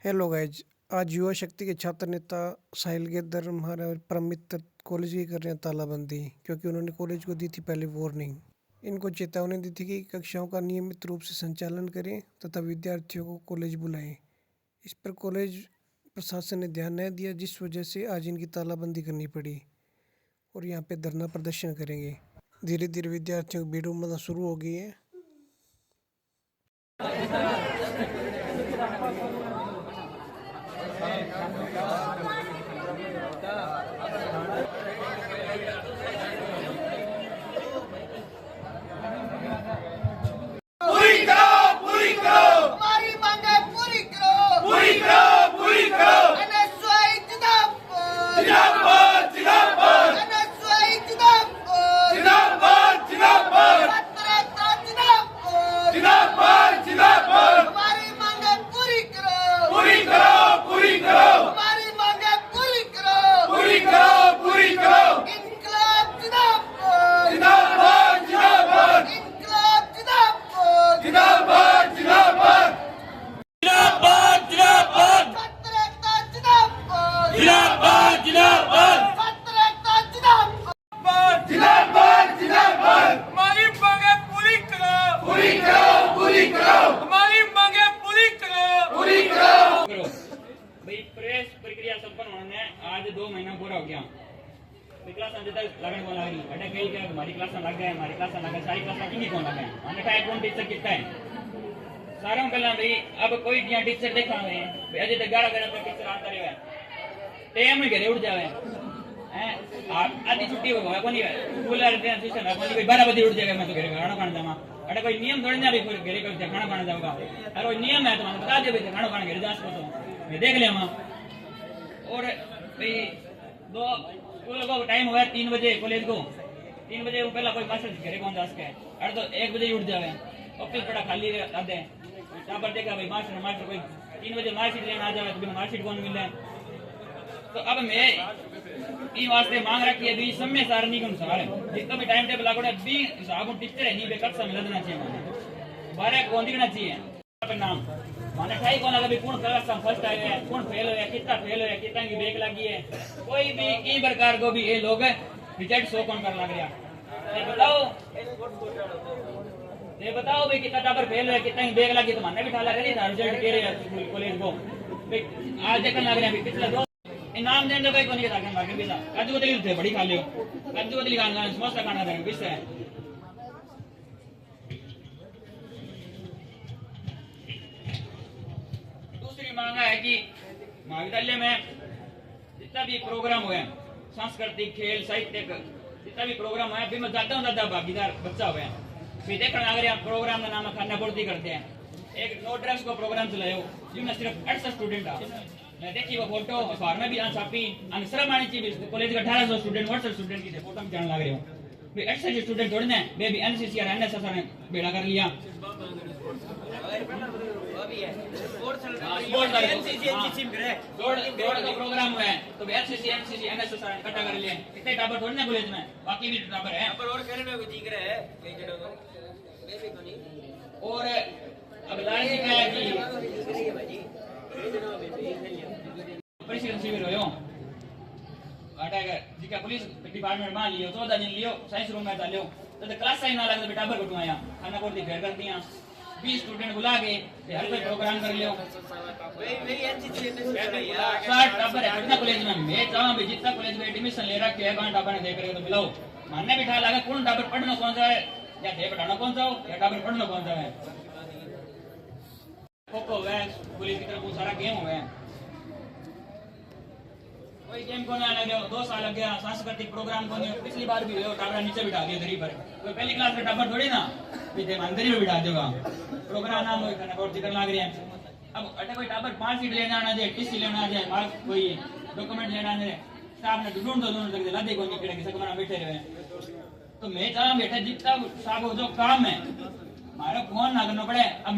Hello guys. आज युवा शक्ति के छात्र नेता साहिल गेद्दर हमारे परम मित्र कॉलेज की कर रहे हैं तालाबंदी, क्योंकि उन्होंने कॉलेज को दी थी पहले वार्निंग। इनको चेतावनी दी थी कि कक्षाओं का नियमित रूप से संचालन करें तथा विद्यार्थियों को कॉलेज बुलाएं। इस पर कॉलेज प्रशासन ने ध्यान नहीं दिया, जिस वजह से आज इनकी तालाबंदी करनी पड़ी और यहाँ पे धरना प्रदर्शन करेंगे। धीरे धीरे विद्यार्थियों की भीड़ उमड़ना शुरू हो गई है। पूरी करो हमारी मांगे पूरी करो NSY जिंदाबाद NSY जिंदाबाद हमारी मांगे पूरी करो हमारी मांगे पूरी करो इनकलाब जिंदाबाद इनकलाब जिंदाबाद छात्र एकता जिंदाबाद हमारी मांगे पूरी करो हमारी मांगे पूरी करो भाई प्रेस प्रक्रिया संपन्न होने आज 2 महीना पूरा हो गया। क्लास अंदर तक लगने को लगी अटे कहीं क्या हमारी क्लास लग गए सारी क्लास किन्हीं को लगे हमने कहा कौन टीचर कितना है सारों पहला भाई अब कोई यहाँ टीचर देखा हुए अजय तक 11 तक टीचर आता रहे टाइम में घरे उठ जावे हैं आधी छुट्टी हो गया कोनी स्कूल सिस्टम है कोनी 12 बजे उठ जाएगा मैं तो घरे खाना खाने जाऊंगा अटे कोई नियम थोड़ी ना भी घरे कर खाना खाने जाऊंगा अरे कोई नियम है तो मैंने बता दे भाई खाना खाने घरे जा सको मैं देख लिया वहाँ और भाई 2 स्कूल को टाइम हुआ 3 बजे कॉलेज को 3 बजे पहला कोई मास्टर घरे कौन जा सके अरे तो 1 बजे उठ जावे ऑफिस बड़ा खाली आते यहाँ पर देखा भाई मास्टर कोई 3 बजे मार्कशीट लेना आ जावे तो बिना मार्कशीट कौन मिले तो अब मैं इन वास्ते मांग रखी है भी समय सारणी के अनुसार जितना भी टाइम टेबल लागू है भी हिसाब टीचर है नहीं बेकार समय लगना चाहिए माने 12 कौन दिखना चाहिए नाम माने ठाई कौन लगा भी कौन क्लास में फर्स्ट आया है कौन फेल हुआ कितना फेल हुआ कितना की ब्रेक लगी है कोई भी कई प्रकार को भी ये लोग रिजल्ट शो कौन कर लग रहा ये बताओ भाई कितना टापर फेल हुआ कितना की ब्रेक लगी तो माने भी ठाला रही था रिजल्ट के रहे कॉलेज को आज देखने लग रहे हैं पिछले 2 इनाम देने दो भाई कोनी के ताकि मार्केट भी था कद्दू कतली थे बड़ी खा लियो कद्दू कतली खाना समोसा खाना था किससे दूसरी मांग है कि महाविद्यालय में जितना भी प्रोग्राम हुए सांस्कृतिक खेल साहित्यिक जितना भी प्रोग्राम है भी मैं ज्यादा भागीदार बच्चा हुए फिर देखना अगर प्रोग्राम का नाम खाना पूर्ति करते हैं एक नो ड्रग्स को प्रोग्राम चलायो जिसमें सिर्फ 68 स्टूडेंट है मैं देखी वो फोटो अखबार में भी आ छापी अन शर्म आनी चाहिए कॉलेज का 1800 स्टूडेंट 800 स्टूडेंट की फोटो में जान लग रहे हो भाई 68 स्टूडेंट थोड़े ने मैं भी एनसीसी और एनएसएस ने बेड़ा कर लिया दौड़ का प्रोग्राम हुआ है तो एनसीसी एनएसएस इकट्ठा कर लिए इतने टाबर थोड़े ना कॉलेज में बाकी भी टाबर है और कहने में दिख रहा है कई जगह और अब लाइन क्या है कि परिशीलन शिविर हो अटैक जिका पुलिस डिपार्टमेंट में लियो 14 दिन लियो साइंस रूम में डालियो तो क्लास साइन ना लगे बेटा पर आया खाना पूर्ति फेर कर दिया 20 स्टूडेंट बुला के हर कोई प्रोग्राम कर लियो मेरी एनसीसी टाबर है पटना कॉलेज में मैं चाहूं भाई जितना कॉलेज में एडमिशन ले रखे है कहां टाबर ने देख रहे हो तो बुलाओ मानने बिठा लगा कौन टाबर पढ़ना कौन सा है या थे पढ़ाना कौन सा हो या टाबर पढ़ना कौन सा है खो-खो है पुलिस की तरफ बहुत सारा गेम हो गया कोई गेम को ना लगे 2 साल लग गया सांस्कृतिक प्रोग्राम को नहीं पिछली बार भी हो टाबरा नीचे बिठा दिया दरी पर कोई पहली क्लास में टाबर थोड़ी ना पीछे अंदर ही बिठा देगा प्रोग्राम नाम होए करना और जिक्र लाग रहे हैं अब अटे कोई टाबर 5 सीट लेना आना जाए टीसी लेना आ जाए मार्क कोई डॉक्यूमेंट लेना है स्टाफ ने ढूंढ तक लादे को नहीं कि सकमरा बैठे रहे तो मैं चाह बैठा जितना साहब जो काम है मारा फोन ना करना पड़े अब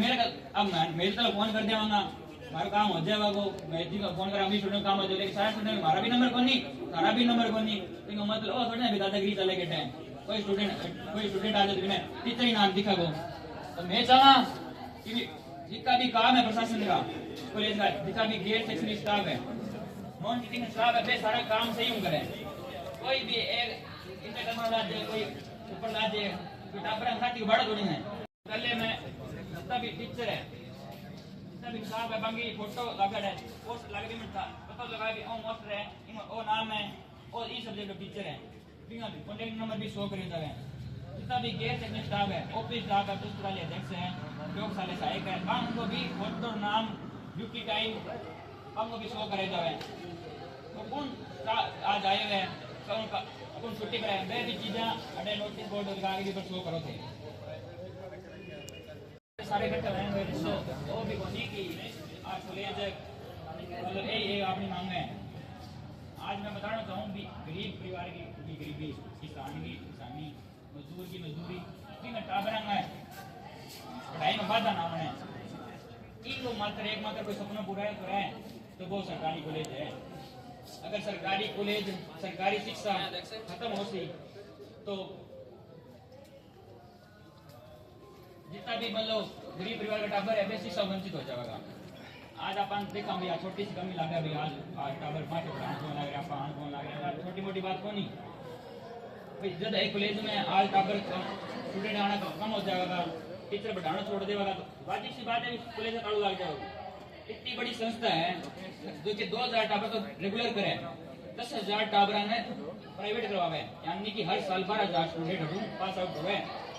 मेरे तरफ फोन कर देवांगा मारा काम हो जाएगा वो मैं जी का फोन करा अभी स्टूडेंट काम हो जाए लेकिन सारा स्टूडेंट मारा भी नंबर कोनी सारा भी नंबर कोनी तो मतलब ओ थोड़ी ना भी दादागिरी चले के टाइम कोई स्टूडेंट आ जाए तो टीचर ही नाम दिखा को तो मैं चाहा कि जितना भी काम है प्रशासन का कॉलेज का जितना भी गेट सेक्शन स्टाफ है, नॉन टीचिंग स्टाफ है, वे सारा काम सही करे। कोई भी एक इंटरकम ला दे, कोई ऊपर ला दे, कोई टापर खाती बड़ा थोड़ी है। कल में जितना भी टीचर है, जितना भी स्टाफ है, बाकी फोटो लगा है, पोस्ट लगा भी मिलता, पता लगा भी ओ मास्टर है, ओ नाम है और ई सब्जेक्ट का टीचर है, कॉन्टेक्ट नंबर भी शो करें जाए। जितना भी गेट सेक्शन स्टाफ है, ऑफिस स्टाफ है, पुस्तकालय अध्यक्ष है, प्रयोगशाला सहायक है, उनको भी फोटो नाम ड्यूटी टाइम उनको भी शो करे जाए। तो कौन आज आए हुए कौन छुट्टी पर है, वे भी चीज़ें अरे नोटिस बोर्ड लगा के भी शो करो थे। सारे इकट्ठे रहेंगे वो भी कोनी की आज कॉलेज मतलब ये अपनी मांग है। आज मैं बताना चाहूँ भी गरीब परिवार की गरीबी, किसान की किसानी, मजदूर की मजदूरी, टाबरंग है, पढ़ाई में बाधा ना होने, इन लोग मात्र एकमात्र कोई सपना पूरा है तो वो सरकारी कॉलेज है। अगर सरकारी कॉलेज सरकारी शिक्षा खत्म हो सी तो जितना भी मतलब गरीब परिवार का टाबर है वे शिक्षा वंचित हो जाएगा। आज अपन देखा भैया छोटी सी कमी लगा भी आज टाबर 5 कौन लग रहा, 5 कौन लग रहा, छोटी मोटी बात कौन नहीं भाई। जब एक कॉलेज में आज टाबर स्टूडेंट आना कम हो जाएगा, टीचर बढ़ाना छोड़ देगा तो वाजिब सी बात है कॉलेज में ताड़ू लग जाएगा। इतनी बड़ी संस्था है जो कि 2000 टाबर तो रेगुलर करे, 10,000 टाबर ने प्राइवेट करवावे, यानी कि हर साल 12,000 स्टूडेंट पास आउट हुए।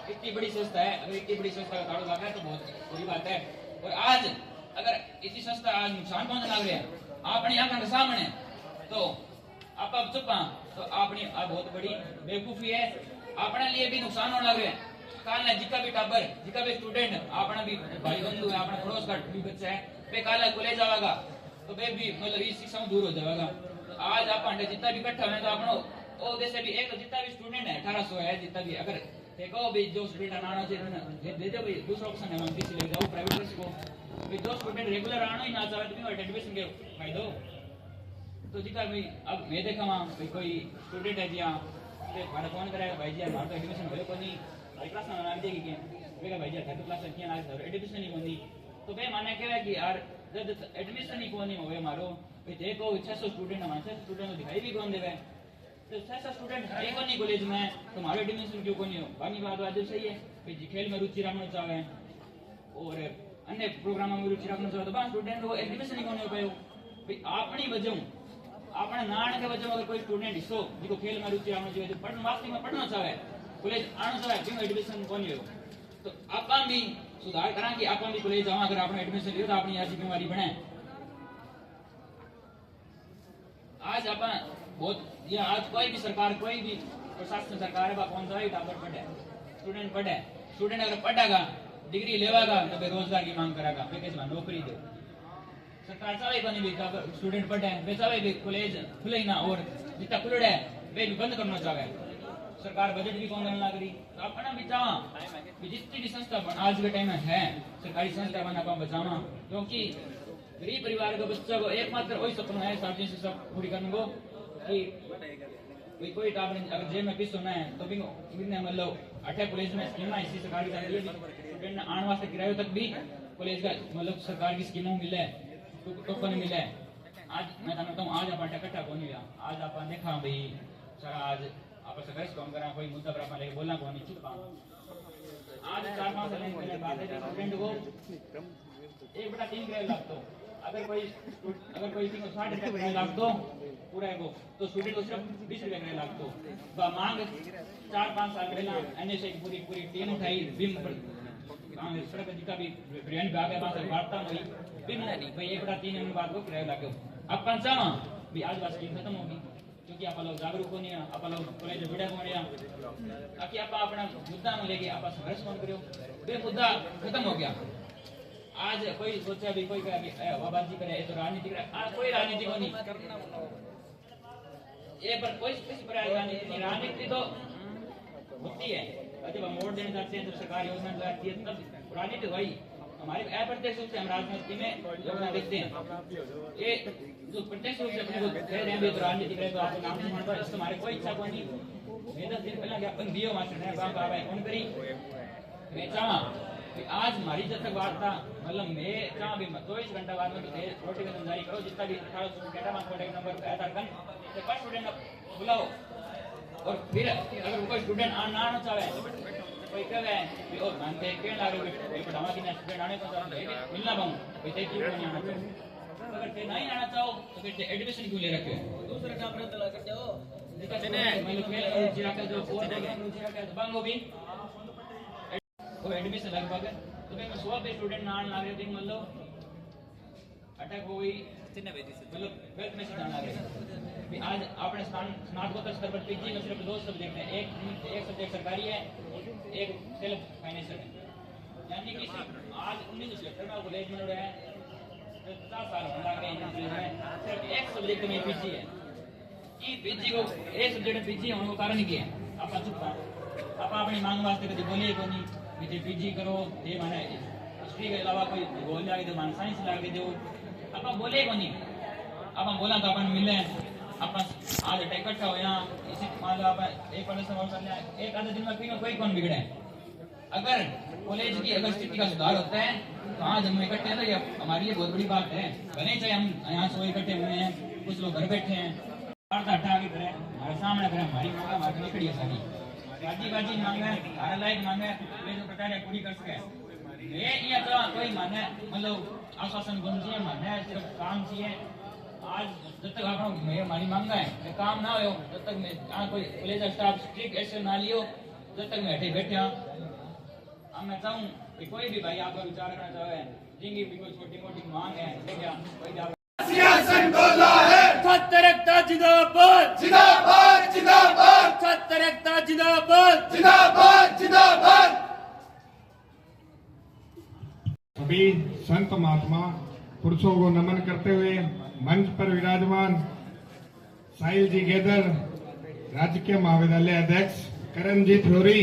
इतनी बड़ी संस्था है, अगर इतनी बड़ी संस्था का ताड़ू लगा है तो बहुत बुरी बात है। और आज अगर इसी संस्था आज नुकसान पहुंचने लग रहे हैं अपनी आंखों के सामने तो आप अब चुप तो अपनी बहुत बड़ी बेवकूफी है, अपने लिए भी नुकसान होने लग रहे हैं। काल जिका भी टाबर जिका भी स्टूडेंट अपना भी भाई बंधु है, अपना पड़ोस का भी बच्चा है, वे काला कॉलेज आवेगा तो वे भी मतलब इस शिक्षा में दूर हो जाएगा। तो आज अपन जितना भी इकट्ठा है तो अपनो ओ जैसे भी एक जितना भी स्टूडेंट है 1800 है, जितना भी अगर देखो भाई जो स्टूडेंट आना चाहिए दे दो भाई, दूसरा ऑप्शन है हम पीछे ले जाओ प्राइवेट को भाई। जो स्टूडेंट रेगुलर आना ही ना चाहे तो एडमिशन के फायदो तो जिका भाई अब मैं देखा वहाँ भाई कोई स्टूडेंट है जिया मैंने फोन कराया भाई जी हमारा तो एडमिशन हो को नहीं भाई क्लास में नाम देगी क्या भाई जी 3rd क्लास किया ना एडमिशन ही कोनी तो भाई माने क्या कि यार जब एडमिशन ही कोनी हो मारो भाई देखो 600 स्टूडेंट हमारे 600 स्टूडेंट को दिखाई भी कौन देवे तो 600 स्टूडेंट है को नहीं कॉलेज में तो हमारे एडमिशन क्यों को नहीं हो। बाकी बात वाजिब सही है भाई जी खेल में रुचि रखना चाहे और अन्य प्रोग्रामों में रुचि रखना चाहे तो बस स्टूडेंट को एडमिशन ही को नहीं हो पाए भाई अपनी वजह अपने नाण के वजह अगर कोई स्टूडेंट हिस्सो जिसको खेल में रुचि रखना चाहिए पढ़ना वास्तव में पढ़ना चाहे कॉलेज आना चाहे क्यों एडमिशन को नहीं हो तो अपन भी सुधार करा कि अपन भी कॉलेज जाओ अगर आपने एडमिशन लिया तो अपनी आज जिम्मेवारी बने। आज अपन बहुत ये आज कोई भी सरकार कोई भी प्रशासन सरकार है कौन सा टाबर पढ़े स्टूडेंट अगर पढ़ेगा डिग्री लेवागा तो बेरोजगार की मांग करेगा फिर नौकरी दो सरकार चाहे को नहीं स्टूडेंट पढ़े वे चाहे भी कॉलेज खुले ही ना और जितना खुले है वे भी बंद करना चाहे सरकार बजट भी कौन देने लग रही तो अपना भी चाह जितनी भी संस्था आज के टाइम में है सरकारी संस्था बना बचावा क्योंकि गरीब परिवार के बच्चों को एकमात्र वही सपना है सार्वजनिक शिक्षा पूरी करने को कि कोई टाबर अगर जेब में पीस होना है तो भी मतलब 8 कॉलेज में स्कीम इसी सरकारी स्टूडेंट आने वास्ते किराए तक भी कॉलेज का मतलब सरकार की स्कीमों मिले टोकन मिले। आज मैं बताता हूँ आज अपन इकट्ठा कौन हुआ आज अपन देखा भाई सारा आज आप संघर्ष कौन करा कोई मुद्दा पर अपन लेके बोलना कौन नहीं चुप आज 4-5 साल पहले बात है स्टूडेंट को 1/3 ग्रेड लाख दो अगर कोई 60 रुपए ग्रेड लाख दो पूरा है तो स्टूडेंट को सिर्फ 20 रुपए ग्रेड लाख दो मांग 4-5 साल पहले एनएसए की पूरी टीम उठाई बिम सड़क जितना भी ब्रियानी भाग है वहां से वार्ता हुई बिम भाई 1/3 में बात को किराया लाके अपन चाहा भी आज बात स्कीम खत्म होगी क्योंकि आप लोग जागरूक होने आप लोग कॉलेज जुड़े होने ताकि आप अपना मुद्दा में लेके आप संघर्ष कौन करो वे मुद्दा खत्म हो गया। आज कोई सोचा भी कोई वाबाजी करे तो राजनीति करे आज कोई राजनीति को नहीं ये पर कोई किसी पर राजनीति तो होती है जब हम वोट देने जाते हैं तो सरकार योजना लगाती है तब राजनीति भाई हमारे अप्रत्यक्ष रूप से हम राजनीति में योगदान देते हैं। ये जो प्रत्यक्ष रूप से अपने को कह रहे हैं तो राजनीति करें तो आपको नाम नहीं मानता इससे हमारे कोई इच्छा को नहीं। मैं 10 दिन पहले अपन दियो मास्टर ने काम करवाए कौन करी मैं चाहा कि आज हमारी जब तक बात था मतलब मैं जहाँ भी 24 घंटा बाद में नोटिफिकेशन जारी करो जितना भी 1800 कॉन्टैक्ट नंबर आया था फर्स्ट स्टूडेंट बुलाओ और फिर अगर कोई स्टूडेंट आना चाहे कोई कह रहे हैं कि और मानते हैं क्या लागे पढ़ावा की स्टूडेंट आने को मिलना पाऊँ कोई क्यों नहीं आना चाहो अगर ते नहीं आना चाहो तो फिर एडमिशन क्यों ले रखे दूसरा काम न तला कर जाओ मतलब फिर जिराका जो बोल देंगे जिराका बंगो भी वो एडमिशन लगभग तो मैं 100 पे स्टूडेंट ना आ रहे थे मतलब अटैक हो गई मतलब गलत मैसेज आना लगे आज अपने स्नातकोत्तर स्तर पर पीजी में सिर्फ 2 सब्जेक्ट हैं एक सब्जेक्ट सरकारी है एक सेल्फ फाइनेंशियल है यानी कि आज 1976 में कॉलेज में है 50 साल लग रहे हैं सिर्फ एक सब्जेक्ट में पीजी है ये पीजी को एक सब्जेक्ट पीजी होने का कारण क्या है आप चुप आप अपनी मांग वास्ते कभी बोलिए को नहीं कि पीजी करो ये माने हिस्ट्री के अलावा कोई बोल जाए तो मान साइंस लाके दो आप बोले को नहीं अब हम बोला तो अपन मिले अपन आज इकट्ठा हो यहाँ इसी मान लो अपन एक पढ़ने से एक आधे दिन में कोई कौन बिगड़े अगर कॉलेज की अगर स्थिति का सुधार होता है तो आज हम इकट्ठे हैं तो ये हमारी ये बहुत बड़ी बात है भले चाहे हम यहाँ से इकट्ठे हुए हैं कुछ लोग घर बैठे हैं हटा के करें हमारे सामने करें हमारी मांगा हमारी लिखड़ी है सारी बाजी मांगे हमारे लायक मांगे वे जो प्रकार पूरी कर सके ये तो कोई माने मतलब आश्वासन गुण चाहिए माने सिर्फ काम चाहिए आज जब तक आप हमारी मांगा है काम ना हो जब तक मैं कोई कॉलेज स्टाफ स्ट्रिक्ट एक्शन ना लियो जब तक मैं बैठे अब मैं चाहूँ कि कोई भी भाई आपका विचार करना चाहे जिनकी भी कोई छोटी मोटी मांग है कोई सियासत डोला है छात्र एकता जिंदाबाद जिंदाबाद जिंदाबाद छात्र एकता जिंदाबाद जिंदाबाद जिंदाबाद सभी संत महात्मा पुरुषों को नमन करते हुए मंच पर विराजमान साहिल जी गेदर राजकीय महाविद्यालय अध्यक्ष करणजीत होरी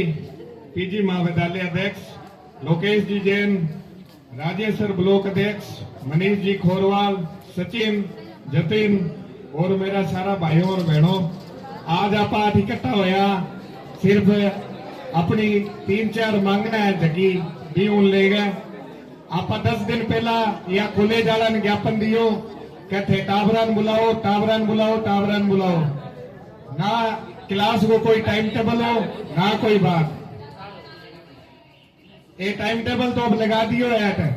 पीजी महाविद्यालय अध्यक्ष लोकेश जी जैन राजेश्वर ब्लॉक अध्यक्ष मनीष जी खोरवाल सचिन जतिन और मेरा सारा भाइयों और बहनों आज आप इकट्ठा होया सिर्फ अपनी 3-4 मांगना है जगी भी उन ले गए आप 10 दिन पहला या कॉलेज वाला ने ज्ञापन दियो कहते टाबरान बुलाओ टाबरान बुलाओ टाबरान बुलाओ ना क्लास को कोई टाइम टेबल हो ना कोई बात ये टाइम टेबल तो अब लगा दियो है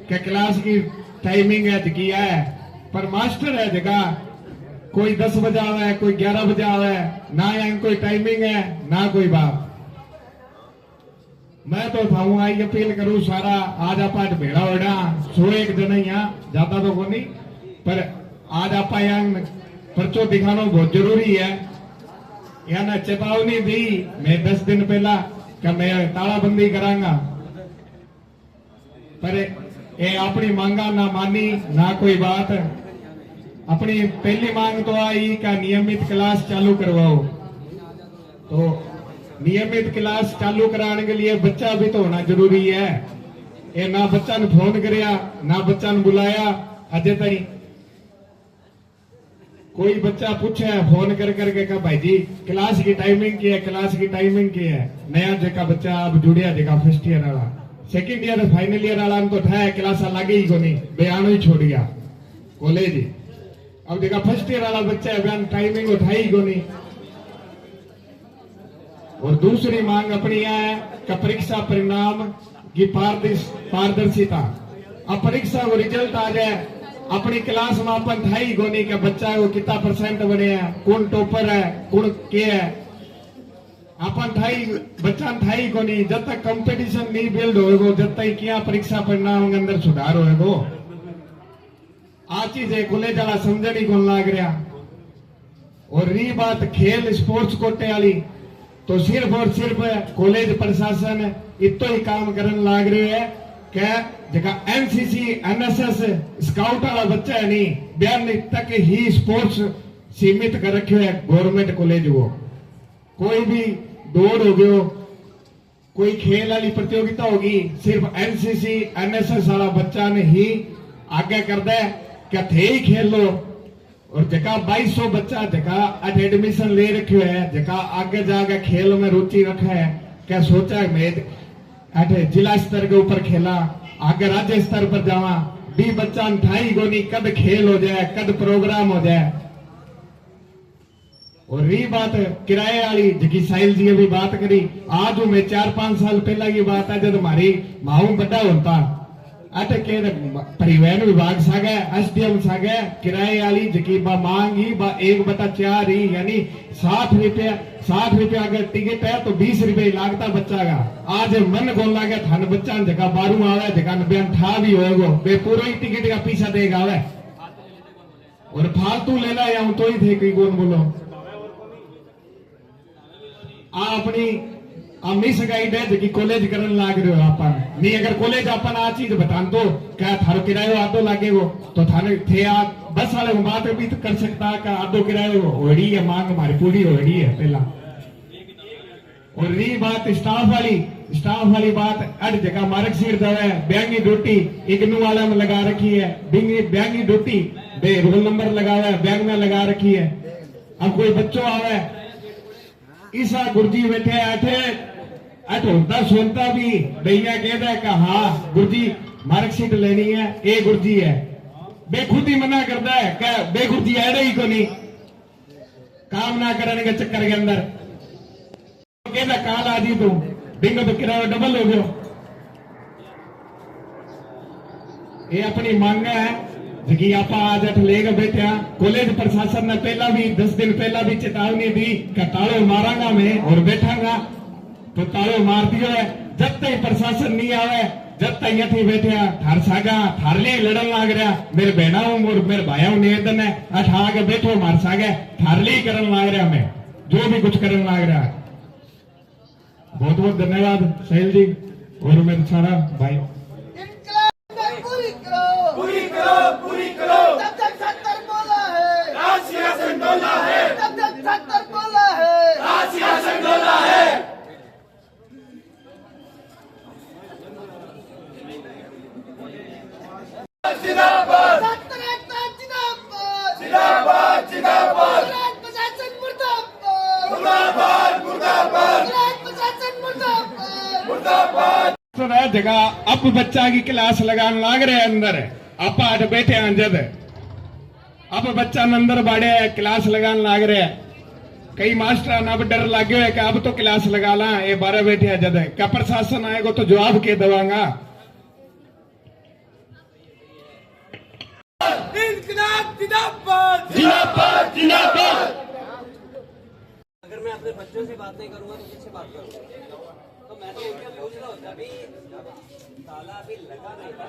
कि क्लास की टाइमिंग है जगी है पर मास्टर है जगह कोई 10 बजे आवा है कोई 11 बजे आवा है ना यहाँ कोई टाइमिंग है ना कोई बात मैं तो था आई अपील करूं सारा आज आप भेड़ा वेड़ा 101 जन यहाँ जाता तो कोनी पर आज आप यहाँ पर्चो दिखाना बहुत जरूरी है यहाँ चेतावनी दी मैं 10 दिन पहला कि मैं तालाबंदी करांगा पर ये अपनी मांगा ना मानी ना कोई बात अपनी पहली मांग तो आई का नियमित क्लास चालू करवाओ तो नियमित क्लास चालू कराने के लिए बच्चा भी तो होना जरूरी है ये ना बच्चा ने फोन कराया ना बच्चा ने बुलाया अजय तई कोई बच्चा पूछे फोन कर करके कहा भाई जी क्लास की टाइमिंग की है क्लास की टाइमिंग की है नया जगह बच्चा अब जुड़िया जगह फर्स्ट ईयर वाला सेकेंड ईयर फाइनल ईयर वाला तो था क्लास लगे ही को नहीं बयान ही छोड़ गया कॉलेज अब देखा फर्स्ट ईयर वाला बच्चा है बयान टाइमिंग उठाई को नहीं और दूसरी मांग अपनी है कि परीक्षा परिणाम की पारदर्शिता अब परीक्षा को रिजल्ट आ जाए अपनी क्लास मापन था ही को नहीं कि बच्चा को कितना परसेंट बने है कौन टॉपर है कौन के है अपन थाई बच्चा थाई को नहीं जब तक कंपटीशन नहीं बिल्ड होएगो जब तक क्या परीक्षा परिणाम के अंदर सुधार होएगो आ चीज है कॉलेज वाला समझनी को लाग रहा और रही बात खेल स्पोर्ट्स कोटे वाली तो सिर्फ और सिर्फ कॉलेज प्रशासन इतो ही काम करने लाग रहे है क्या जगह एनसीसी एनएसएस स्काउट वाला बच्चा है नहीं बयान तक ही स्पोर्ट्स सीमित कर रखे है गवर्नमेंट कॉलेज को कोई भी दौड़ हो गयो कोई खेल वाली प्रतियोगिता होगी सिर्फ एनसीसी एनएसएस वाला बच्चा ने ही आगे कर दे क्या थे ही खेल लो और जगह 2200 बच्चा जगह आज एडमिशन ले रखे है जगह आगे जाके खेल में रुचि रखा है क्या सोचा मैं अठे जिला स्तर के ऊपर खेला, आगे राज्य स्तर पर जावा, भी बच्चा ठाई गोनी कद खेल हो जाए, कद प्रोग्राम हो जाए। और रही बात किराए वाली, जिकी साहिल जी ने भी बात करी, आज मैं 4-5 साल पहला की बात है, जब हमारी माऊ बड़ा होता अट के परिवहन विभाग सागे, एसडीएम सागे, किराए वाली जिकी मांगी 1/4 ही, यानी 60 रुपया अगर टिकट है तो 20 रुपये लागता बच्चा का। आज मन गोल लागे थान बच्चा जगह 12 आवे, जगह बयान ठा भी होएगो, वे पूरा ही टिकट का पीछा देगा आवे, और फालतू लेला या तो ही थे कोई कौन बोलो अपनी अम्मी सगाई दे जकी कॉलेज करन लाग रहे हो अपन नहीं, अगर कॉलेज अपन आ चीज बता दो क्या थारो किरायो आधो लागेगो, तो थाने थे आ बस वाले बात भी तो कर सकता का आधो किरायो होड़ी है, मांग हमारी पूरी होड़ी है पहला। और रही बात स्टाफ वाली बात, अट जगह मार्क सीट दवे बैंगी ड्यूटी इग्नू वाला में लगा रखी है, बैंगी ड्यूटी रोल नंबर लगा हुआ है, बैंक में लगा रखी है। अब कोई बच्चों आवे ईसा गुरुजी बैठे आठे अट होता सुनता भी भैया कहता है हाँ गुरुजी मार्कशीट लेनी है, ए गुरुजी है, बे खुद ही मना करता है क्या बे गुरुजी आड़े ही को नहीं, काम ना करने के चक्कर के अंदर कहता काल आजी तू बिंगो तो किराया डबल हो गयो। ये अपनी मांगा है जगी आप आज अठ लेकर बैठे। कॉलेज प्रशासन ने पहला भी 10 दिन पहला भी चेतावनी दी कि तालो मारांगा मैं और बैठांगा, तो तालो मार दियो है। जब तक प्रशासन नहीं आवे, जब तक यथी बैठे थार सागा थार लिए लड़न लाग रहा, मेरे बहनाओं और मेरे भाइयों निवेदन है अठ आगे बैठो मार सागे थार लिए करन लाग रहा, मैं जो भी कुछ करन लाग रहा। बहुत बहुत धन्यवाद साहिल जी और मेरे सारा भाई। पूरी करो जब तक 70 बोला है राजसिंहासन डोला है, जब तक 70 बोला है राजसिंहासन डोला है। जिंदाबाद 70 जिंदाबाद जिंदाबाद जिंदाबाद, प्रशासन मुर्दाबाद मुर्दाबाद मुर्दाबाद, प्रशासन मुर्दाबाद मुर्दाबाद। जगह अब बच्चा की क्लास लगाने लाग रहे अंदर, आप आठ बैठे हैं जद अब बच्चा अंदर बाड़े क्लास लगाने लाग रहे हैं। कई मास्टर अब डर लगे है कि अब तो क्लास लगा ला, ये 12 बैठे हैं जद क्या प्रशासन आएगा तो जवाब के दवांगा। इनकलाब जिंदाबाद जिंदाबाद जिंदाबाद। अगर मैं अपने बच्चों से बात नहीं करूंगा तो किससे बात करूंगा? तो मैं तो उनसे पूछ रहा हूँ अभी ताला अभी लगा नहीं था।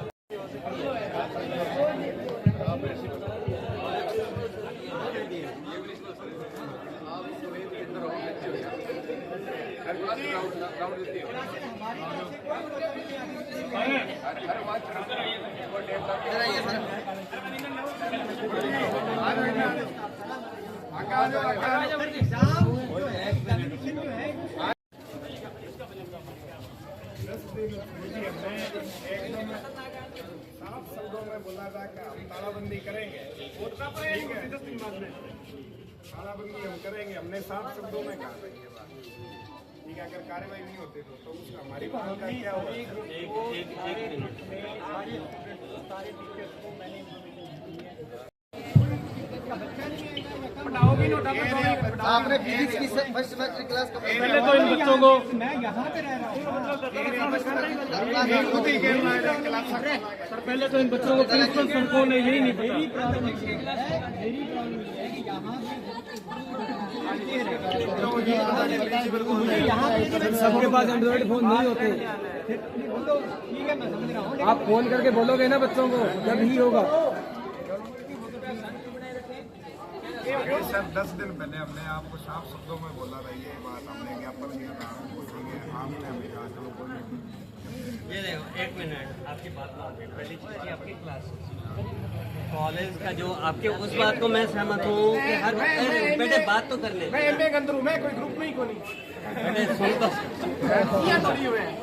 साफ शब्दों में बोला था कि हम तालाबंदी करेंगे, ठीक है 10 दिन बाद में तालाबंदी हम करेंगे, हमने साफ शब्दों में कहा था ये बात, ठीक है। अगर कार्रवाई नहीं होती तो उसका हमारी बात का क्या आपने फिजिक्स की फर्स्ट सेमेस्टर क्लास पहले तो इन बच्चों को मैं यहाँ पे रह रहा सर पहले तो इन बच्चों को प्रिंसिपल सर को ने यही नहीं पता। सबके पास एंड्रॉइड फोन नहीं होते, ठीक है मैं समझ रहा हूँ, आप फोन करके बोलोगे ना बच्चों को जब ही होगा। सर 10 दिन पहले हमने आपको साफ शब्दों में बोला था ये बात, हमने ज्ञापन दिया था आपने हमें कहा चलो बोले। ये देखो 1 मिनट आपकी बात मान रही, पहली चीज की आपकी क्लास कॉलेज का जो आपके उस बात को मैं सहमत हूँ कि हर बेटे बात तो करने मैं एमए के अंदर हूँ, मैं कोई ग्रुप में ही को नहीं बेटे सुन तो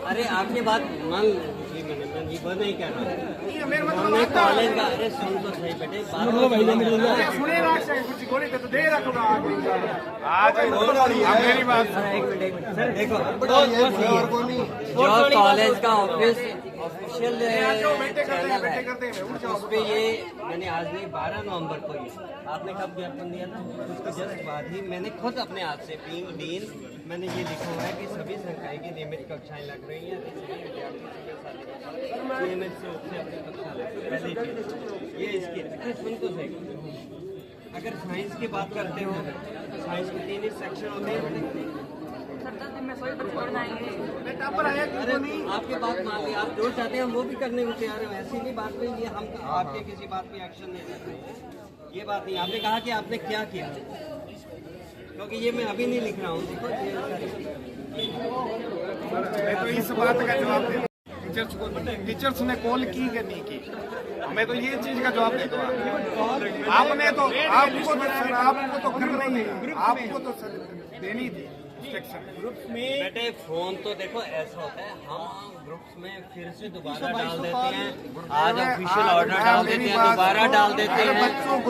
अरे आपकी बात मान ली मैंने, मैं ये बात नहीं कह रहा हूँ। हमने कॉलेज का, अरे सुन तो सही बेटे बात तो सुनो। मेरी बात एक मिनट सर, देखो जो कॉलेज का ऑफिशियल चैनल है उस पे ये मैंने आज नहीं 12 नवंबर को ही आपने कब ज्ञापन दिया था, उसके जस्ट बाद ही मैंने खुद अपने हाथ से बीइंग डीन मैंने ये लिखा हुआ है कि सभी सरकारी की नियमित कक्षाएं लग रही हैं, नियमित से अपनी कक्षा लग रही है। पहली चीज ये इसकी सुन तो सही। अगर साइंस की बात करते हो, साइंस के 3 ही सेक्शन होते हैं। अरे आपकी बात मान ली, आप जो चाहते हैं हम वो भी करने को तैयार हैं, ऐसी भी बात नहीं है हम आपके किसी बात पे एक्शन नहीं कर रहे हैं, ये बात नहीं। आपने कहा कि आपने क्या किया, क्योंकि ये मैं अभी नहीं लिख रहा हूँ। देखो मैं तो इस बात का जवाब दे टीचर्स ने कॉल की कि नहीं की, मैं तो ये चीज का जवाब दे दो। आपने तो आपको तो करना ही है, आपको तो सर देनी थी ग्रुप्स में। बेटे फोन तो देखो ऐसा होता है, हम ग्रुप्स में फिर से दोबारा डाल देते हैं, आज ऑफिशियल ऑर्डर डाल देते हैं, दोबारा डाल देते हैं,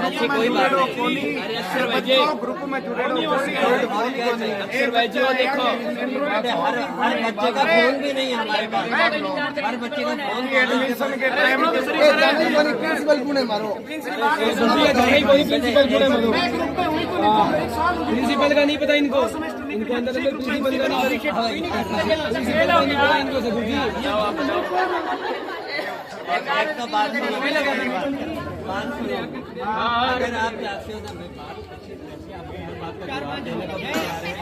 ऐसी कोई बात नहीं। ग्रुप में जुड़े हर बच्चे का फोन भी नहीं है हमारे पास, हर बच्चे का फोन एडमिशन के टाइम प्रिंसिपल पुणे मारो, प्रिंसिपल का नहीं पता इनको, इनके अंदर प्रिंसिपल का नहीं पता इनको सब जी। एक तो बात सुनो, अगर आप चाहते हो ना मैं बात अच्छी तरह से आपको हर बात का जवाब देने को तैयार है।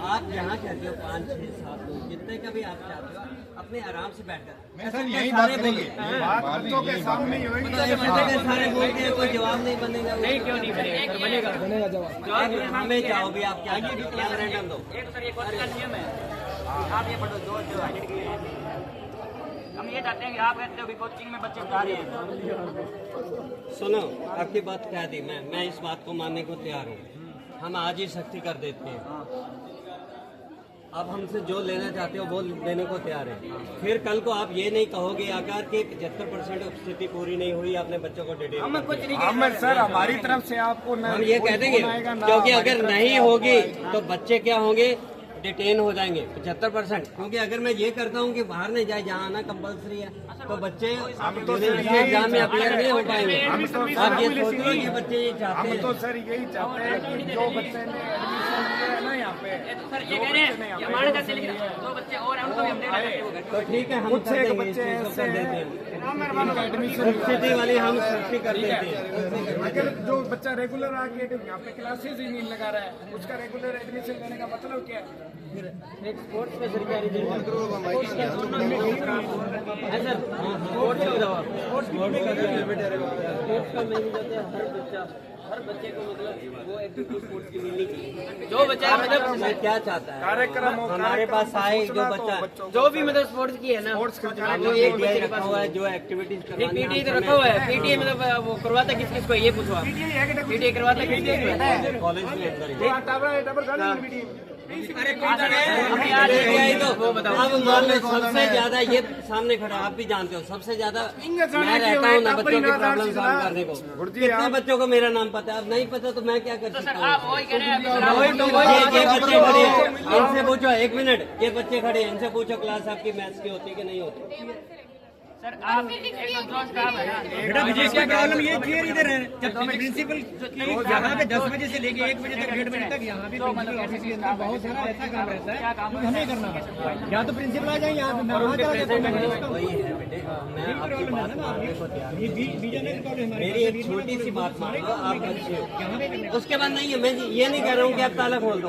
आप जहाँ कहते हो 5, 6, 7 लोग जितने का भी आप चाहते हो अपने आराम से बैठकर यही बात बोलिए, बच्चों के सामने ही होगी। सारे बोल के कोई जवाब नहीं बनेगा। नहीं क्यों नहीं बनेगा, बनेगा जवाब। हमें चाहो भी आप क्या रेंडम दो। आप ये पढ़ो जो हम ये चाहते हैं कि आप कहते हो कि कोचिंग में बच्चे बता रहे हैं। सुनो आपकी बात कह दी, मैं इस बात को मानने को तैयार हूँ, हम आज ही सख्ती कर देते हैं। अब हमसे जो लेना चाहते हो वो देने को तैयार है। फिर कल को आप ये नहीं कहोगे आकार के 75% स्थिति पूरी नहीं हुई, आपने बच्चों को डिटेल सर हमारी तरफ से आपको हम ये कह देंगे, क्योंकि अगर नहीं होगी तो बच्चे क्या होंगे, डिटेन हो जाएंगे 75%। क्योंकि अगर मैं ये करता हूँ कि बाहर नहीं जाए, जहाँ आना कंपलसरी है, तो बच्चे एग्जाम में अपेयर नहीं हो पाएंगे। आप ये सोचिए कि बच्चे ये चाहते हैं। तो सर यही चाहते हैं कि जो बच्चे ने एडमिशन लिया है ना यहाँ पे, सर ये कह रहे हैं हमारे साथ चले गए 2 बच्चे और हैं उनको भी हम देना चाहते हैं। तो ठीक है, हम कर देंगे, बच्चे कर ऐसे देते हैं एडमिशन स्थिति वाली हम सख्ती कर देते हैं। अगर जो बच्चा रेगुलर आके यहाँ पे क्लासेस ही नहीं लगा रहा है, उसका रेगुलर एडमिशन लेने का मतलब क्या है? एक स्पोर्ट्स में सर क्या रिजल्ट है सर? स्पोर्ट्स का जवाब, स्पोर्ट्स का मेन रिजल्ट है हर बच्चे को मतलब वो एक्टिविटी स्पोर्ट्स की मिलनी चाहिए। जो बच्चा मतलब क्या चाहता है कार्यक्रम हमारे पास आए, जो बच्चा जो भी मतलब स्पोर्ट्स की है ना, वो एक रखा हुआ है जो एक्टिविटीज पीटी तो रखा हुआ है। पीटी मतलब वो करवाता किस किस को, ये पूछो आप। पीटी करवाता किस किस को? कॉलेज के अंदर अब मान लो सबसे ज्यादा ये सामने खड़ा, आप भी जानते हो सबसे ज्यादा मैं रहता हूँ ना बच्चों की प्रॉब्लम सॉल्व करने को। कितने बच्चों को मेरा नाम पता है, अब नहीं पता तो मैं क्या कर सकता हूँ? ये बच्चे खड़े हैं, इनसे पूछो, 1 मिनट, ये बच्चे खड़े हैं, इनसे पूछो क्लास आपकी मैथ्स की होती है कि नहीं होती? सर आप एक दोस्त साहब है ना, बेटा मुझे क्या प्रॉब्लम ये क्लियर इधर है, जब प्रिंसिपल यहाँ पे 10 बजे से लेके 1 बजे तक 1:30 बजे तक यहाँ पे प्रिंसिपल ऑफिस के अंदर बहुत सारा ऐसा काम रहता है जो हमें करना है। या तो प्रिंसिपल आ जाए यहाँ पे, मैं वहाँ चला जाता हूँ। वही है बेटे, मैं आपकी बात मानने को तैयार हूँ। मेरी एक छोटी सी बात मान लो, आप बच्चे हो, उसके बाद नहीं है, मैं ये नहीं कह रहा हूँ कि आप ताला खोल दो,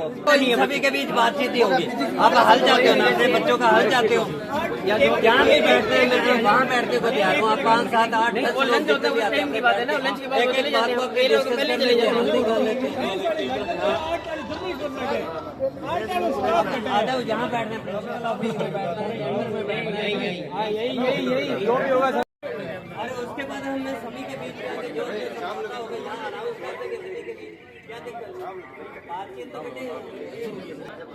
सभी के बीच बातचीत ही होगी। आप हल जाते हो ना, अपने बच्चों का हल जाते हो, या जहाँ भी बैठते हैं मैं वहाँ बैठते को तैयार हूँ। आप 5, 7, 8, 10 लंच होता है, उस टाइम की बात है ना, लंच के बाद एक बात को पहले चले जाते आधा जहाँ बैठने प्रिंसिपल ऑफिस में बैठते हैं, यही जो भी होगा। अरे उसके बाद हमें सभी के बीच में जो होगा यहाँ अनाउंस कर देंगे सभी के बीच, क्या दिक्कत है? बातचीत तो बेटे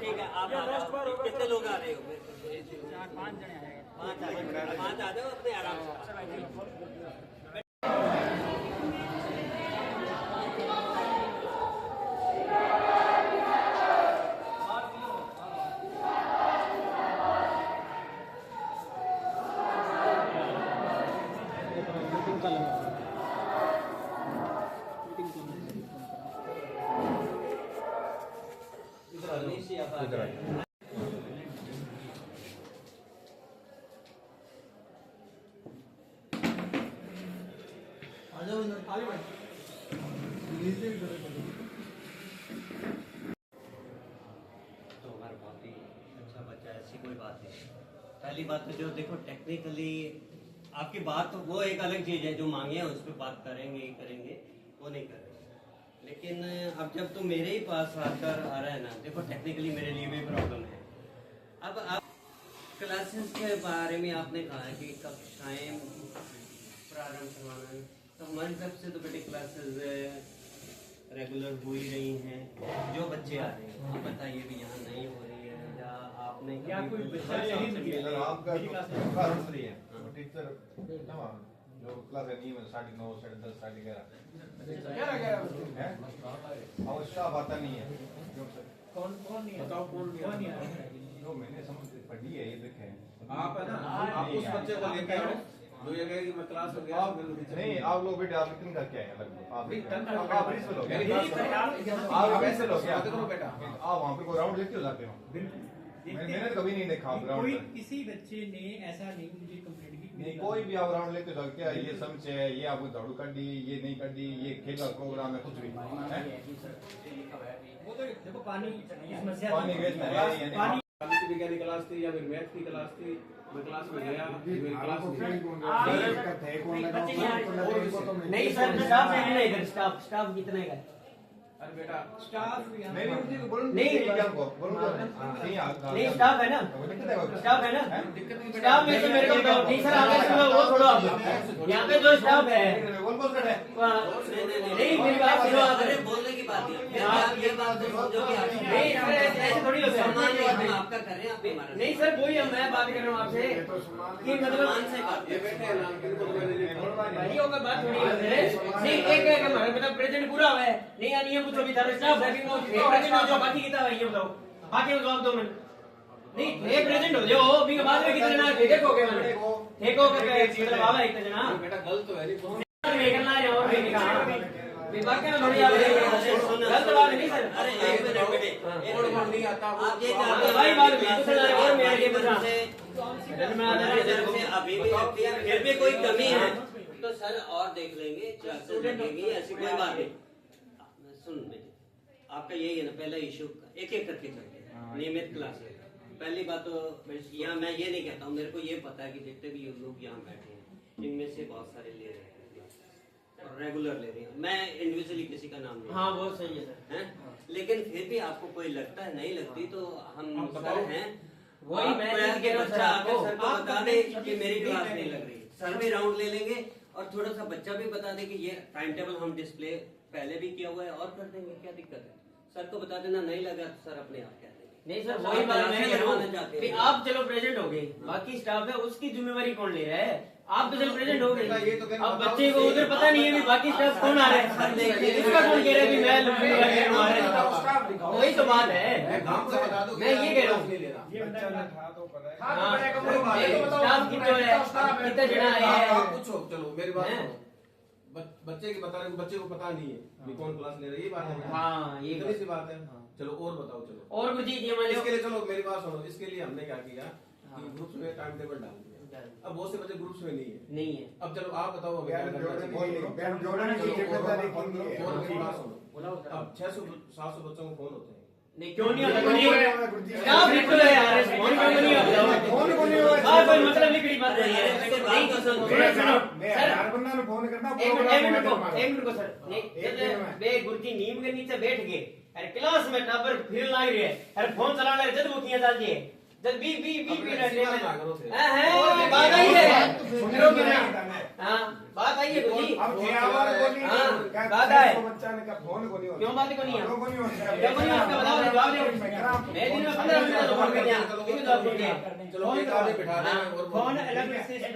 ठीक है। आप कितने लोग आ रहे हो? 4-5 जने आएंगे। 5 आ जाओ अपने आराम से। तो हमारा बहुत ही अच्छा बच्चा है, ऐसी कोई बात नहीं। पहली बात तो जो देखो टेक्निकली आपकी बात तो वो एक अलग चीज़ है, जो मांगे हैं उस पर बात करेंगे ही करेंगे, वो नहीं करेंगे। लेकिन अब जब तुम मेरे ही पास आकर आ रहा है ना, देखो टेक्निकली मेरे लिए भी प्रॉब्लम है। अब आप क्लासेस के बारे में आपने कहा है कि कक्षाएं प्रारंभ करवाना है, तो हमारी तरफ से तो बेटे क्लासेस रेगुलर हो ही रही हैं। जो बच्चे आ रहे हैं आप बताइए भी यहाँ नहीं हो रही है या आपने क्या कोई बच्चा आपका क्लास रही है टीचर जो क्लास है नहीं है 9:30 10:30 11 और स्टाफ आता नहीं है। कौन नहीं है? बताओ कौन नहीं है? जो मैंने समझ पढ़ी है ये देखे आप है ना, आप उस बच्चे को लेके आओ जो ये कहे कि मैं क्लास में गया नहीं। आप लोग बेटे आप लिखने का क्या है लगभग आप प्रिंसिपल हो गया आप वैसे लोग क्या देखो बेटा, आप वहाँ पे कोई राउंड लेते हो जाते हो? मैंने तो कभी नहीं देखा आप कोई ग्राउंड किसी बच्चे ने ऐसा नहीं मुझे कंप्लेंट की। नहीं कोई भी आप राउंड लेते हो क्या ये समझ है, ये आपको झाड़ू कर दी, ये नहीं कर दी, ये खेल का प्रोग्राम है, कुछ भी वो तो देखो पानी की समस्या पानी वेस्ट है पानी राजनीति विज्ञान की क्लास थी या फिर मैथ की क्लास थी, मैं क्लास में गया, मेरी क्लास नहीं सर, स्टाफ नहीं है इधर, स्टाफ कितना है? अरे बेटा स्टाफ नहीं मुझे बोलूं नहीं, क्या को बोलूं नहीं स्टाफ है ना, स्टाफ है ना, स्टाफ में से मेरे को बताओ। नहीं सर आगे सुनो, वो छोड़ो आप, यहाँ पे जो स्टाफ है नहीं, मेरी बात सुनो आप। अरे बोलने की बात है, आप ये बात तो समझो कि नहीं सर ऐसे थोड़ी होता है, हम आपका कर रहे हैं, आप हमारा नहीं सर। वही मैं बात कर रहा हूँ आपसे कि मतलब ये बैठे हैं ना, किनको तो मैंने भाई होगा बात थोड़ी है। नहीं एक हमारा मतलब प्रेजेंट पूरा हुआ है, नहीं आनी है कुछ भी था स्टाफ सेटिंग हो प्रेजेंट जो बाकी कितना है ये बताओ, बाकी जवाब दो मिनट। नहीं ये प्रेजेंट हो जाओ अभी के बाद में कितने ना देखो के मैंने देखो के मतलब बाबा एक जना बेटा गलत तो है नहीं, ये करना है और भी कहां विभाग में थोड़ी आप गलत बात नहीं सर। अरे एक मिनट बेटे बोर्ड बोर्ड नहीं आता, आप ये जानते भाई बात दूसरे और मैं ये बता मैं आ अभी भी फिर भी कोई कमी है तो सर और देख लेंगे, क्लासेस लगेगी, ऐसी कोई बात नहीं। सुन बेटे आपका यही है ना पहला इशू, एक एक करके चलते हैं नियमित क्लास है। पहली बात तो यहाँ मैं ये नहीं कहता हूँ, मेरे को ये पता है कि जितने भी लोग यहाँ बैठे हैं इनमें से बहुत सारे ले रहे हैं और रेगुलर ले रहे हैं। मैं इंडिविजुअली किसी का नाम नहीं, हाँ वो सही है सर है? लेकिन फिर भी आपको कोई लगता है नहीं लगती तो हम सर हैं वही मैं के बच्चा आकर सर को बता दे कि मेरी क्लास नहीं लग रही, सर भी राउंड ले लेंगे और थोड़ा सा बच्चा भी बता दे कि ये टाइम टेबल हम डिस्प्ले पहले भी किया हुआ है और कर देंगे, क्या दिक्कत है? सर को बता देना नहीं लगा तो सर अपने आप कह देंगे। नहीं सर वही बात मैं कह रहा हूं, आप चलो प्रेजेंट हो गए, बाकी स्टाफ है उसकी जिम्मेवारी कौन ले रहा है? आप तो चलो प्रेजेंट हो गए, अब बच्चे को उधर पता नहीं है भी बाकी स्टाफ कौन आ रहा है, इसका कौन कह रहा है कि मैं वही तो बात है, मैं ये कह रहा हूँ स्टाफ कितना जना है। पूछो चलो मेरी बात सुनो, बच्चे की बता रहे, बच्चे को पता नहीं है कि कौन क्लास ले रही है, ये बात है। हाँ ये इतनी सी बात है। चलो और बताओ, चलो और कुछ चीज मान लो इसके लिए, चलो मेरी बात सुनो, इसके लिए हमने क्या किया कि ग्रुप्स में टाइम टेबल डाल दिया। अब बहुत से बच्चे ग्रुप्स में नहीं है। अब चलो आप बताओ हमें क्या करना चाहिए। अब 600-700 बच्चों को फोन होते हैं, नहीं क्यों नहीं होता? स्टाफ बिल्कुल है यार, फोन क्यों नहीं होता? हां कोई मतलब लिखड़ी बात नहीं है। नहीं तो सुनो सर, हर बंदा ने फोन करना, एक मिनट को सर, नहीं बे गुरकी नीम के नीचे बैठ गए अरे क्लास में टाबर फिर लाग रही है अरे फोन चला ले जद वो किया चल जी जब बी सीमा ना करो फिर। बात आई है हाँ बात आई है जी अब हाँ, बात है बच्चा ने कहा फोन को नहीं होता। क्यों बात को नहीं है क्यों नहीं होता? क्यों नहीं है उसका बताओ जवाब दो मैं दिन में 15 मिनट तो फोन कर दिया क्यों जवाब दो चलो एक आदमी बिठा देंगे और फोन अलग से कर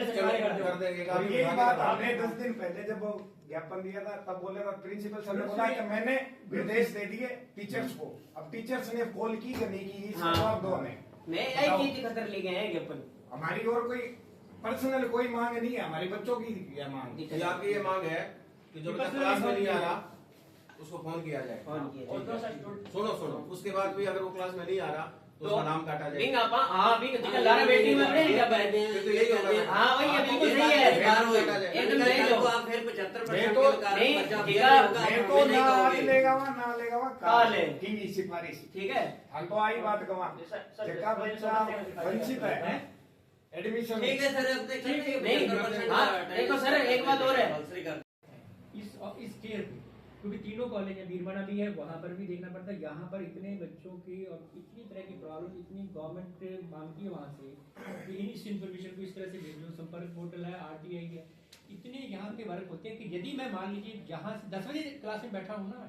देंगे एक आदमी यही बिठा बात देंगे। हमने 10 दिन पहले जब वो ज्ञापन दिया था तब बोले था प्रिंसिपल सर ने बोला कि मैंने निर्देश दे दिए टीचर्स को। अब टीचर्स ने कॉल की कि नहीं की इसका जवाब दो हमें। मैं यही चीज खतर ले गए हैं ज्ञापन हमारी और कोई पर्सनल कोई मांग नहीं है, हमारे बच्चों की है मांग। ये आपकी ये मांग है कि जो बच्चा क्लास में नहीं आ रहा उसको फोन किया जाए। सुनो उसके बाद भी अगर वो क्लास में नहीं आ रहा तो उसका नाम काटा जाए। बिंग आपा हां बिंग जिका लारा बेटी में नहीं क्या बैठे हैं तो यही होगा। हां वही है बिल्कुल सही है एकदम सही हो आप फिर 75% के कारण बच्चा मेरे को ना आज लेगा वहाँ ना लेगा वहाँ काल है की सिफारिश। ठीक है हम तो आई बात कमा जगह बच्चा वंचित है एडमिशन। ठीक है सर अब नहीं हां देखो सर एक बात और है इस केयर पे क्योंकि तीनों कॉलेज है बीरवाड़ा भी है वहाँ पर भी देखना पड़ता है। यहाँ पर इतने बच्चों की और इतनी तरह की प्रॉब्लम इतनी गवर्नमेंट मांगती है वहाँ से कि इस इन्फॉर्मेशन को इस तरह से भेज दो। संपर्क पोर्टल है RTI है इतने यहाँ के वर्क होते हैं कि यदि मैं मान लीजिए यहाँ से 10 बजे क्लास में बैठा हूँ ना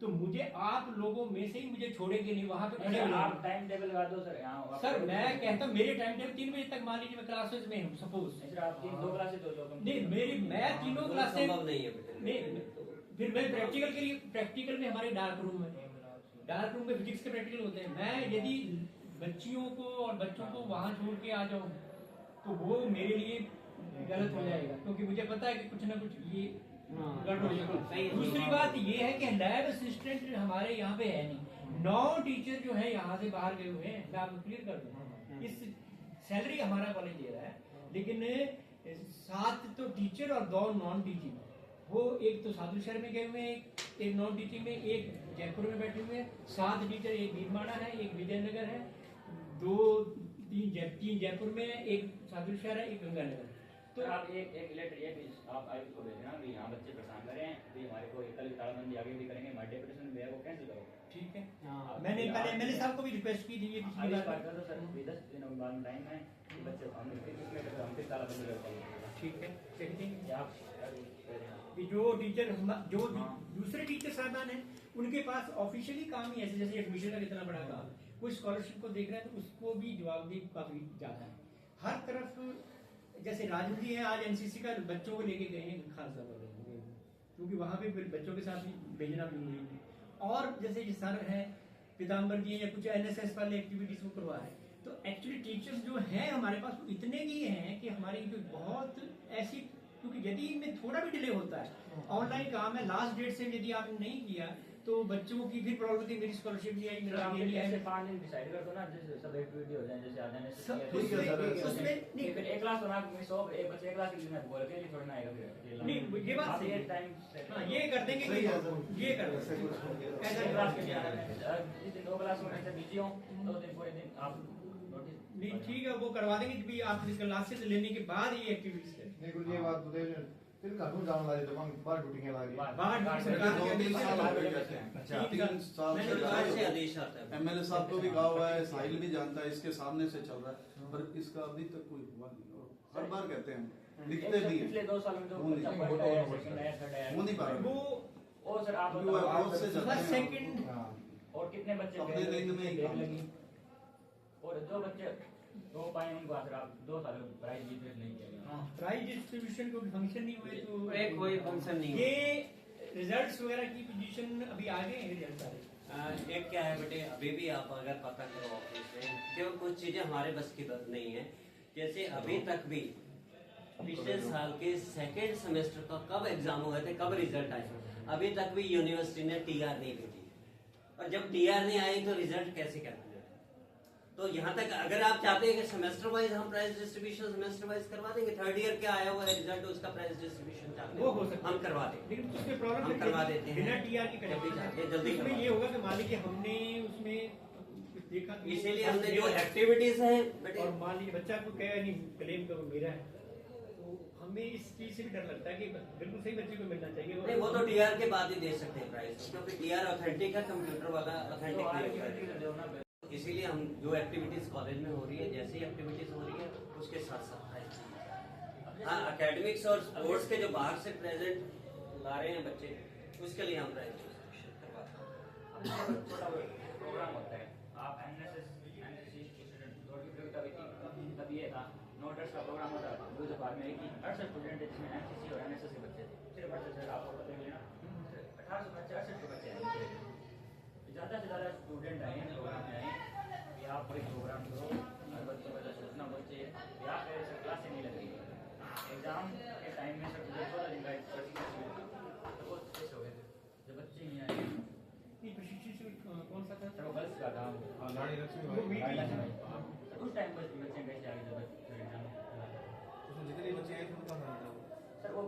तो मुझे आप लोगों में से ही मुझे छोड़ेंगे नहीं वहाँ पे खड़े आप टाइम टेबल लगा दो सर यहाँ सर मैं कहता हूँ मेरे टाइम टेबल 3 बजे तक मान लीजिए मैं क्लासेस में हूँ सपोज सर आप 2 क्लासेस दो नहीं मेरी मैं तीनों क्लासेस संभव नहीं है नहीं फिर मैं प्रैक्टिकल के लिए प्रैक्टिकल में हमारे डार्क रूम में फिजिक्स के प्रैक्टिकल होते हैं। मैं यदि बच्चियों को और बच्चों को वहां छोड़ के आ जाऊं तो वो मेरे लिए गलत हो जाएगा क्योंकि मुझे पता है कि कुछ ना कुछ ये गड़बड़ होगा। दूसरी बात ये है कि लैब असिस्टेंट हमारे यहाँ पे है नहीं। 9 टीचर जो है यहाँ से बाहर गए हुए हैं मैं आपको क्लियर कर दूं इस सैलरी हमारा कॉलेज दे रहा है लेकिन 7 तो टीचर और 2 नॉन टीचिंग वो एक तो साधु शहर में गए हुए हैं एक नॉन टीचिंग में एक जयपुर में बैठे हुए हैं 7 टीचर एक भीलवाड़ा है एक विजयनगर है 3 जयपुर में है एक साधु शहर है एक गंगानगर। तो आप एक लेटर ये भी आप आयुक्त को भेजना कि यहाँ बच्चे परेशान कर रहे हैं तो हमारे को कल तालाबंदी आगे भी करेंगे हमारे डेपुटेशन में वो कैंसिल करो। ठीक है मैंने पहले MLA साहब को भी रिक्वेस्ट की थी ये पिछली बार कर दो सर 10 दिनों बाद टाइम है बच्चे हम फिर तालाबंदी करते हैं। ठीक है कि आप कि जो टीचर जो दूसरे टीचर साहबान हैं उनके पास ऑफिशियली काम ही ऐसे जैसे एडमिशन का कितना बड़ा काम कोई स्कॉलरशिप को देख रहा है तो उसको भी जवाबदेही काफी ज्यादा है हर तरफ। जैसे राजू जी है आज NCC का बच्चों को लेके गए हैं खालसा कॉलेज क्योंकि वहाँ पे बच्चों के साथ भेजना जरूरी है और जैसे ये सर है पीताम्बर जी या कुछ NSS वाले एक्टिविटीज को करवा है तो एक्चुअली टीचर्स जो हैं हमारे पास इतने ही हैं कि हमारी बहुत ऐसी क्योंकि यदि में थोड़ा भी डिले होता है ऑनलाइन काम है लास्ट डेट से यदि आपने नहीं किया तो बच्चों की फिर प्रॉब्लम होती है मेरी स्कॉलरशिप नहीं आई मेरा ये नहीं ऐसे है 5 दिन डिसाइड कर दो ना जैसे सब एक्टिविटी हो जाए जैसे आ जाने से उसमें नहीं फिर एक क्लास बना के सब एक बच्चे एक क्लास के लिए बोल के थोड़ा ना आएगा फिर नहीं ये बात सही है टाइम हाँ ये कर देंगे कि ये कर देंगे ऐसा क्लास के लिए आ रहा है जिस दिन 2 क्लास में ऐसे बिजी हो 2 दिन पूरे दिन आप नहीं ठीक है वो करवा देंगे कि आप क्लासेस लेने के बाद ये एक्टिविटीज है नहीं कुछ ये बात बताइए फिर कानून जान वाले तो हम बाहर ड्यूटी लगा रही बाहर सरकार के 2-3 साल हो गए कहते हैं। 3 साल से आदेश आता है MLA साहब को भी कहा हुआ है साहिल भी जानता है इसके सामने से चल रहा है पर इसका अभी तक कोई हुआ नहीं और हर बार कहते हैं लिखते भी पिछले 2 साल में तो वो नहीं बच्चा पढ़ता है सेकंड है थर्ड है हो नहीं पा रहा वो और सर आप वो बहुत से जाते फर्स्ट हैं सेकंड और कितने बच्चे अपने fail दिन में ही break काम लगी और जो बच्चे तो पाए उनको सर आप 2 साल प्राइज जीत नहीं किया गया प्राइज डिस्ट्रीब्यूशन को फंक्शन नहीं हुए तो कोई फंक्शन नहीं ये रिजल्ट्स वगैरह की पोजीशन अभी आ गए हैं रिजल्ट सारे एक क्या है बेटे अभी भी आप अगर पता करो ऑफिस में क्यों कुछ चीजें हमारे बस की बात नहीं है जैसे अभी तक भी पिछले साल के 2nd सेमेस्टर का कब एग्जाम हुए थे कब रिजल्ट आए अभी तक भी यूनिवर्सिटी ने TR नहीं भेजी और जब TR नहीं आई तो रिजल्ट कैसे कैलकुलेट तो यहाँ तक अगर आप चाहते हैं कि सेमेस्टर वाइज हम प्राइस डिस्ट्रीब्यूशन सेमेस्टर वाइज करवा देंगे 3rd ईयर क्या आया हुआ है रिजल्ट उसका प्राइस डिस्ट्रीब्यूशन चाहते वो हो सकता हम करवा देंगे लेकिन उसमें प्रॉब्लम हम करवा देते हैं बिना TR के जल्दी चाहते हैं जल्दी उसमें करवा ये होगा कि मान लीजिए हमने उसमें कुछ देखा तो इसीलिए हमने जो एक्टिविटीज हैं बेटे और मान लीजिए बच्चा को कहे नहीं क्लेम करो मेरा है तो हमें इस चीज से भी डर लगता है कि बिल्कुल सही बच्चे को मिलना चाहिए नहीं वो तो TR के बाद ही दे सकते हैं प्राइस क्योंकि TR ऑथेंटिक है कंप्यूटर वाला ऑथेंटिक नहीं होता है इसीलिए हम जो एक्टिविटीज कॉलेज में हो रही है, जैसी एक्टिविटीज हो रही है उसके साथ साथ हाँ, एकेडमिक्स और स्पोर्ट्स के जो बाहर से प्रेजेंट ला रहे हैं बच्चे, उसके लिए हम छोटा प्रोग्राम होता है, आप एनएससी स्टूडेंट दौड़ की प्रतियोगिता हुई थी, तब ये था नोटर्स का प्रोग्राम होता था। दूसरे बाद में एक 68 स्टूडेंट है जिसमें एनसीसी और एनएसएस के बच्चे थे। सिर्फ 68 आपको पता ही ना, 1868 के बच्चे आए, ज़्यादा से ज़्यादा स्टूडेंट आए हैं, प्रोग्राम में आए कि आप कोई प्रोग्राम करो, हर बच्चों का सोचना बहुत चाहिए कि आप सर क्लास से नहीं लग रही है। एग्जाम के टाइम में सर 16 दिन का तो बहुत स्ट्रेस हो गए थे जब बच्चे नहीं आए। कौन सा था? वो गर्ल्स का था, उस टाइम पर बच्चे कैसे आगे जितने बच्चे आए थे उनका नाम था सर वो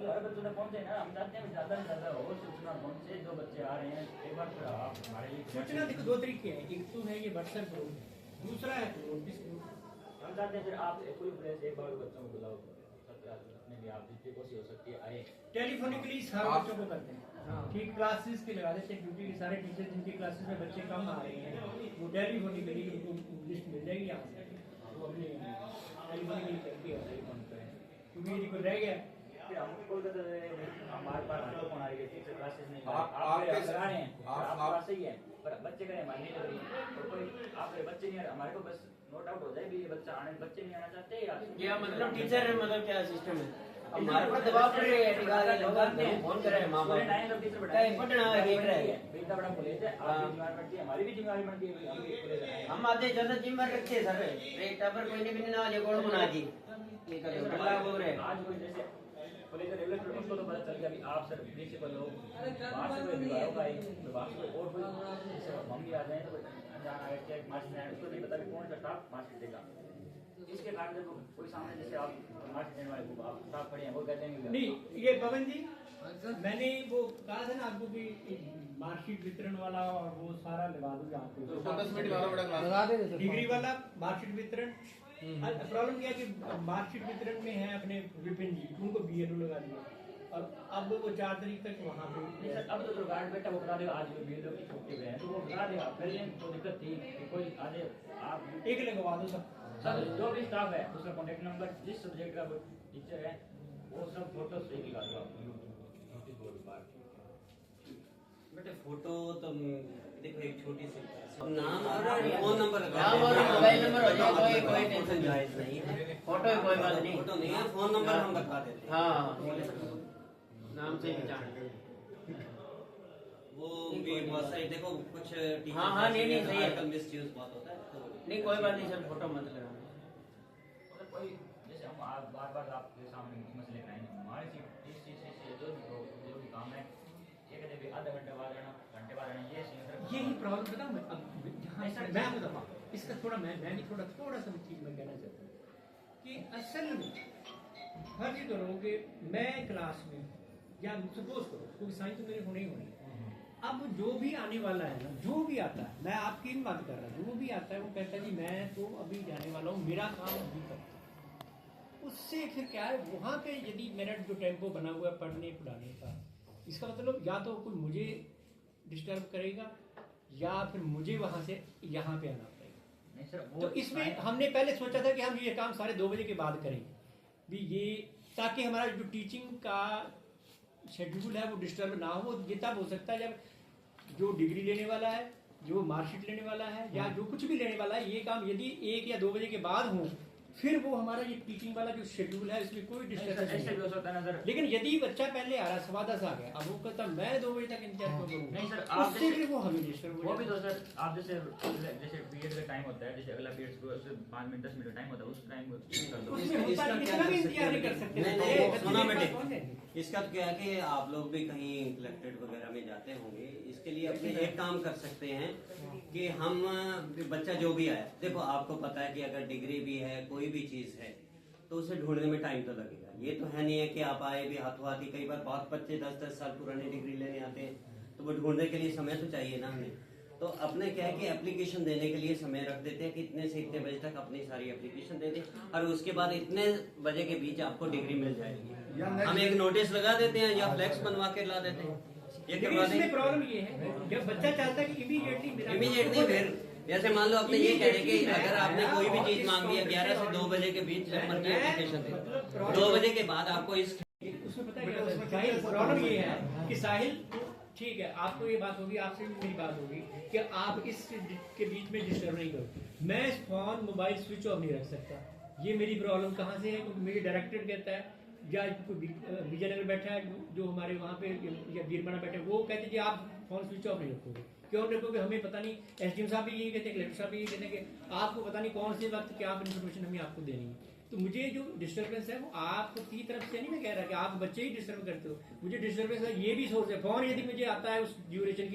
हर बच्चों ने पहुंचे ना, हम चाहते हैं ज़्यादा से ज़्यादा और सूचना पहुंचे। जो बच्चे आ रहे हैं एक बार फिर आप हमारे लिए सूचना देखो दो तरीके हैं, एक तो है ये व्हाट्सएप ग्रुप, दूसरा है नोटिस ग्रुप। हम चाहते हैं फिर आप पूरी प्लेस एक बार बच्चों को बुलाओ, अपने भी आप जितनी कोशिश हो सकती है आए। टेलीफोनिकली सारे बच्चों को करते हैं ठीक क्लासेस के लगा देते हैं, क्योंकि सारे टीचर जिनकी क्लासेस में बच्चे कम आ रहे हैं वो टेलीफोनिकली उनको लिस्ट मिल जाएगी यहाँ से, वो अपने टेलीफोनिकली करके टेलीफोन करें, क्योंकि यदि कोई रह गया फिर हम कोलकाता हमारे पास हमको फोन आ रही है टीचर क्लासेस नहीं आप लगा रहे हैं, आप बात सही है पर बच्चे करें हमारी नहीं लग रही है, और कोई आपके बच्चे नहीं आ रहे, हमारे को बस नोट आउट हो जाए भी ये बच्चा आने, बच्चे नहीं आना चाहते या क्या मतलब टीचर है, मतलब क्या सिस्टम है? हमारे पर दबाव पड़ रही है, फोन करे माँ बाप बेटा बड़ा कॉलेज है, आपकी जिम्मेदारी बनती है, हमारी भी जिम्मेदारी बनती है। हम आते ज्यादा जिम्मेदार रखते हैं सर, एक टापर कोई नहीं भी ना आज गोड़ बना दी आज कोई जैसे कॉलेज रेगुलर उसको तो पता चल गया अभी आप सर प्रिंसिपल हो, बाहर से कोई विभाग का विभाग से और कोई जैसे हम भी आ जाए तो अनजान आए क्या मार्क्स नहीं, उसको नहीं पता कि कौन सा स्टाफ मार्क्स देगा। इसके कारण जब कोई सामने जैसे आप मार्क्स देने वाले को आप स्टाफ खड़े हैं वो कहते हैं नहीं। ये पवन जी मैंने वो कहा था ना आपको कि मार्कशीट वितरण वाला और वो सारा लगा दो यहाँ पे डिग्री वाला मार्कशीट वितरण। प्रॉब्लम क्या है कि मार्कशीट वितरण में है अपने विपिन जी, उनको बीएलओ लगा दिया और अब वो 4 तारीख तक वहाँ पे सर अब तो गार्ड बेटा वो करा देगा, आज वो बीएलओ की छुट्टी पे है तो वो करा देगा। पहले तो दिक्कत थी कि कोई आज आप एक लगवा दो सब सर जो भी स्टाफ है उसका कॉन्टेक्ट नंबर जिस सब्जेक्ट का टीचर है वो सब फोटो सही निकाल दो आप नोटिस बोर्ड पर। बेटे फोटो तो देखो एक छोटी सी नाम और फोन नंबर नाम और मोबाइल नंबर हो जाए कोई टेंशन जायज नहीं है, फोटो कोई बात नहीं, फोटो नहीं है, फोन नंबर हम बता देते हैं। हाँ नाम से पहचान वो भी बहुत सही। देखो कुछ टीचर हाँ नहीं सही है, मिसयूज बहुत होता है तो नहीं कोई बात नहीं सर, फोटो मत लगाना। मतलब कोई जैसे हम बार बार आपके सामने मसले लाएंगे हमारी चीज इस चीज से जो भी काम है ये कहते हैं आधा घंटे बाद आना, घंटे बाद आना, ये यही प्रॉब्लम बताऊँ मैं बताऊँ इसका थोड़ा मैं भी थोड़ा सा चीज मैं कहना चाहता हूँ कि असल में फर्ज करो कि मैं क्लास में या सपोज करो क्योंकि साइंस तो मेरी होनी ही होनी है, अब जो भी आने वाला है ना, जो भी आता है, मैं आपकी भी बात कर रहा हूँ, जो भी आता है वो कहता है जी मैं तो अभी जाने वाला हूँ, मेरा काम अभी करता। उससे फिर क्या है वहाँ पे यदि मेरा जो टेम्पो बना हुआ है पढ़ने पढ़ाने का, इसका मतलब या तो कोई मुझे डिस्टर्ब करेगा या फिर मुझे वहाँ से यहाँ पे आना पड़ेगा। तो इसमें हमने पहले सोचा था कि हम ये काम 2:30 बजे के बाद करेंगे भी ये, ताकि हमारा जो टीचिंग का शेड्यूल है वो डिस्टर्ब ना हो। ये तब हो सकता है जब जो डिग्री लेने वाला है, जो मार्कशीट लेने वाला है या जो कुछ भी लेने वाला है, ये काम यदि 1 या 2 बजे के बाद हो, फिर वो हमारा ये टीचिंग वाला जो शेड्यूल है इसमें कोई डिस्टर्बेंस नहीं हो सकता ना सर। लेकिन यदि बच्चा पहले आ रहा 10:15 आ गया, अब वो कहता मैं 2 बजे तक इंतजार करूंगा, नहीं सर आप फिर वो हमें डिस्टर्ब वो भी तो सर आप जैसे पीरियड का टाइम होता है, जैसे अगला पीरियड शुरू उससे 5 मिनट 10 मिनट टाइम होता है, उस टाइम कर दो। इसका क्या इंतजार नहीं कर सकते। सुना बेटे, इसका तो क्या है कि आप लोग भी कहीं कलेक्टेड वगैरह में जाते होंगे, इसके लिए अपने एक काम कर सकते हैं कि हम बच्चा जो भी आया, देखो आपको पता है कि अगर डिग्री भी है कोई भी चीज है तो उसे ढूंढने में टाइम तो लगेगा। ये तो है नहीं है कि आप आए भी हाथों हाथ ही, कई बार बहुत बच्चे 10-10 साल पुरानी डिग्री लेने आते हैं तो वो ढूंढने के लिए समय तो चाहिए ना हमें। तो अपने क्या है कि एप्लीकेशन देने के लिए समय रख देते हैं कि इतने से इतने बजे तक अपनी सारी एप्लीकेशन दे दें और उसके बाद इतने बजे के बीच आपको डिग्री मिल जाएगी। हम एक नोटिस लगा देते हैं या फ्लैक्स बनवा के ला देते हैं। ये प्रॉब्लम ये है जब बच्चा चाहता है कि इमीडिएटली फिर जैसे मान लो आपने ये कह रहे कि अगर आपने कोई भी चीज मांगी है 11 से 2 बजे के बीच जब मर्जी एप्लीकेशन दे, 2 बजे के बाद आपको इस उसमें पता है क्या होता है? साहिल, प्रॉब्लम ये है कि साहिल ठीक है, आपको ये बात होगी, आपसे भी मेरी बात होगी कि आप इस के बीच में डिस्टर्ब नहीं करो। मैं फोन मोबाइल स्विच ऑफ नहीं रख सकता। ये मेरी प्रॉब्लम कहाँ से है? क्योंकि मेरे डायरेक्टर कहता है, या विजयनगर बैठा है जो हमारे वहाँ पे, या बीरमना बैठे, वो कहते हैं कि आप फोन स्विच ऑफ नहीं रखोगे। क्यों रखोगे? हमें पता नहीं, एसडीएम साहब भी यही कहते हैं, कलेक्टर साहब भी यही कहते हैं कि आपको पता नहीं कौन से वक्त क्या इन्फॉर्मेशन हमें आपको देनी है। तो मुझे जो डिस्टर्बेंस है वो आपकी तरफ से नहीं, मैं कह रहा कि आप बच्चे ही डिस्टर्ब करते हो। मुझे डिस्टर्बेंस है ये भी सोर्स है। फोन यदि मुझे आता है उस ड्यूरेशन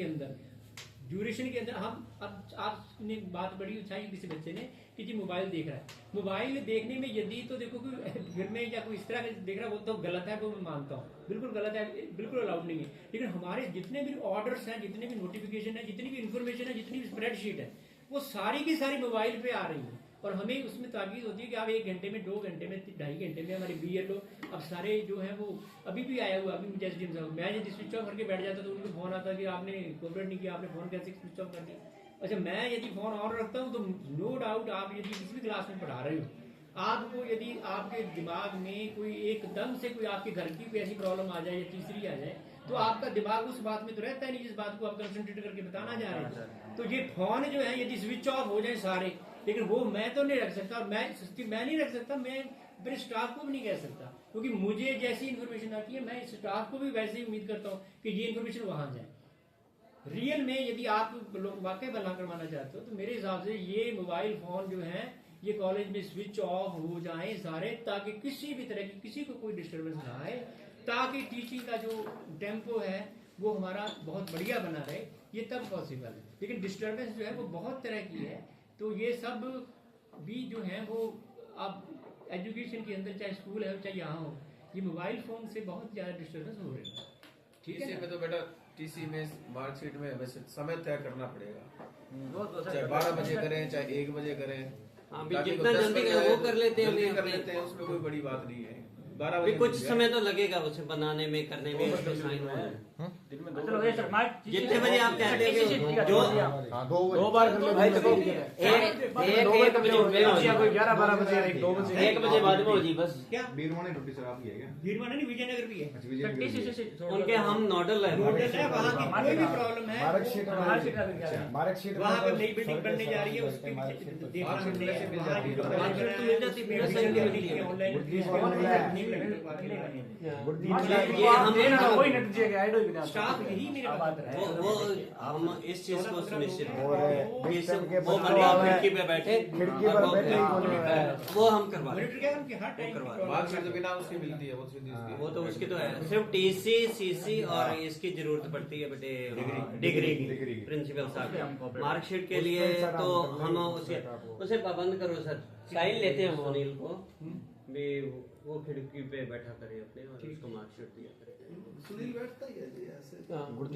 के अंदर हम, अब आपने बात बड़ी उठाई किसी बच्चे ने कि जी मोबाइल देख रहा है। मोबाइल देखने में यदि तो देखो कोई घर में या कोई इस तरह का देख रहा है, वो तो गलत है, वो मैं मानता हूँ, बिल्कुल गलत है, बिल्कुल अलाउड नहीं है। लेकिन हमारे जितने भी ऑर्डर्स हैं, जितने भी नोटिफिकेशन है, जितनी भी इंफॉर्मेशन है, जितनी भी स्प्रेडशीट है, वो सारी की सारी मोबाइल पे आ रही है। और हमें उसमें ताकीद होती है कि आप 1 घंटे में, 2 घंटे में, 2.5 घंटे में हमारे BLO अब सारे जो है वो अभी भी आया हुआ, अभी मुझे एसडीएम साहब, मैं यदि स्विच ऑफ करके बैठ जाता तो उनको फोन आता कि आपने कोऑपरेट नहीं किया, आपने फोन कैसे स्विच ऑफ कर दिया। अच्छा, मैं यदि फोन ऑन रखता हूँ तो नो डाउट आप यदि किसी भी क्लास में पढ़ा रहे हो, आपको यदि आपके दिमाग में कोई एकदम से कोई आपके घर की कोई ऐसी प्रॉब्लम आ जाए या तीसरी आ जाए, तो आपका दिमाग उस बात में तो रहता है नहीं जिस बात को आप कंसंट्रेट करके बताना जा रहे हैं। तो ये फोन जो है यदि स्विच ऑफ हो जाए सारे, लेकिन वो मैं तो नहीं रख सकता, और मैं नहीं रख सकता, मैं मेरे स्टाफ को भी नहीं कह सकता, क्योंकि मुझे जैसी इन्फॉर्मेशन आती है मैं स्टाफ को भी वैसे ही उम्मीद करता हूँ कि ये इन्फॉर्मेशन वहां जाए। रियल में यदि आप लोग वाकई भला करवाना चाहते हो तो मेरे हिसाब से ये मोबाइल फोन जो है ये कॉलेज में स्विच ऑफ हो जाए सारे, ताकि किसी भी तरह की किसी को कोई डिस्टर्बेंस ना आए, ताकि टीचिंग का जो टेम्पो है वो हमारा बहुत बढ़िया बना रहे। ये तब पॉसिबल है। लेकिन डिस्टर्बेंस जो है वो बहुत तरह की है, तो ये सब भी जो है वो अब एजुकेशन के अंदर, चाहे स्कूल है चाहे यहाँ हो, ये मोबाइल फोन से बहुत ज्यादा डिस्टर्बेंस हो रहे हैं। टीसी में तो बेटा, टीसी में मार्कशीट में वैसे समय तय करना पड़ेगा, चाहे 12 बजे करें चाहे 1 बजे करें, जितना जल्दी वो कर लेते हैं, उसमें कोई बड़ी बात नहीं है। 12 बजे कुछ समय तो लगेगा उसे बनाने में, करने में, उसको साइन होने में। जितने बजे आप कहते हैं जो 2 बार कर लो भाई, तो 1 बजे 11-12 बजे 2 बजे 1 बजे बाद में हो जी बस। क्या बीरवानी ड्यूटी सर आपकी है क्या? बीरमना नहीं, विजयनगर भी है। उनके हम नोडल है, नोडल है, वहाँ की कोई भी प्रॉब्लम है मार्कशीट वहाँ पर नई बिल्डिंग बनने जा रही है, उसके देखना हमने वहाँ की जो मार्कशीट तो मिल जाती है, मेरा सही नहीं मिली है। स्टाफ यही मेरे बात है। वो हम इस चीज को सुनिश्चित वो बंदा खिड़की पे बैठे, वो हम करवा मॉनिटर क्या उनके हर टाइम मार्कशीट तो बिना उसकी मिलती है, वो तो उसकी तो है, सिर्फ TC CC और इसकी जरूरत पड़ती है बेटे डिग्री की, प्रिंसिपल साहब। मार्कशीट के लिए तो हम उसे पाबंद करो सर, साइन लेते हैं हम अनिल को भी, वो खिड़की पे बैठा करे अपने और उसको मार्कशीट दिया करे। सुनील बैठता ही है जी ऐसे।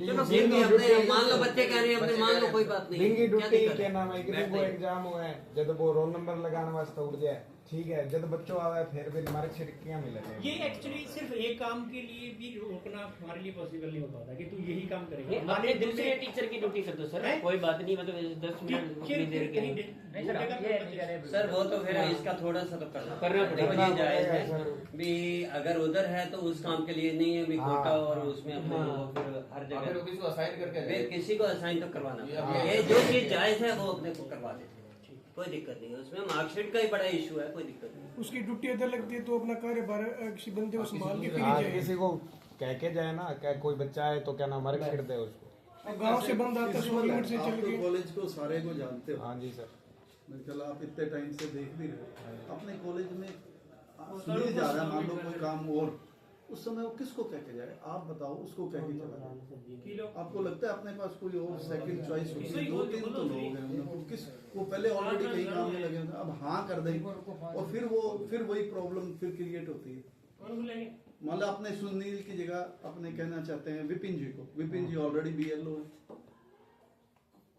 चलो फिर भी अपने मान लो बच्चे कह रहे हैं अपने, मान लो कोई बात नहीं, लिंगी क्या ड्यूटी दिक्कत के है? नाम है कि वो एग्जाम हुआ है, जब वो रोल नंबर लगाने वास्ते उड़ जाए, ठीक है, जब बच्चों आवे फिर मार्कशीट क्या मिले थे। ये एक्चुअली सिर्फ एक काम के लिए भी रोकना हमारे लिए पॉसिबल नहीं हो पाता कि तू यही काम करेगा। हमारे दूसरे टीचर की ड्यूटी कर दो सर, कोई बात नहीं, मतलब 10 मिनट उतनी देर के लिए। सर वो तो फिर इसका थोड़ा सा तो करना पड़ेगा, ये जायज है भी। अगर उधर है तो उस काम के लिए नहीं है भी कोटा, और उसमें अपने फिर हर जगह किसी को असाइन करके फिर किसी को असाइन तो करवाना, ये जो चीज जायज है वो अपने को करवा देते हैं, कोई दिक्कत नहीं है उसमें। मार्कशीट का ही बड़ा इशू है, कोई दिक्कत नहीं। उसकी ड्यूटी अदर लगती है तो अपना कार्यभार किसी बंदे को संभाल के फिर हाँ, जाए। किसी को कह के जाए ना, क्या कोई बच्चा है तो क्या नाम मार्कशीट दे उसको। गांव से बंदा आता है, 100 किलोमीटर से चल के। कॉलेज को सारे को जानते हो। हाँ जी सर। मेरे ख्याल आप इतने टाइम से देख भी रहे हो अपने कॉलेज में सुनील जा रहा है, मान लो कोई काम, और उस समय वो किसको कह के जाए, आप बताओ, उसको कह के चला जाए। आपको लगता है अपने पास कोई और सेकंड चॉइस होती है? 2-3 तो लोग हैं उनको, किस वो पहले ऑलरेडी कहीं काम में लगे होते हैं, अब हाँ कर दें और फिर वही प्रॉब्लम फिर क्रिएट होती है। मान लो अपने सुनील की जगह अपने कहना चाहते हैं विपिन जी को, विपिन जी ऑलरेडी BLO है,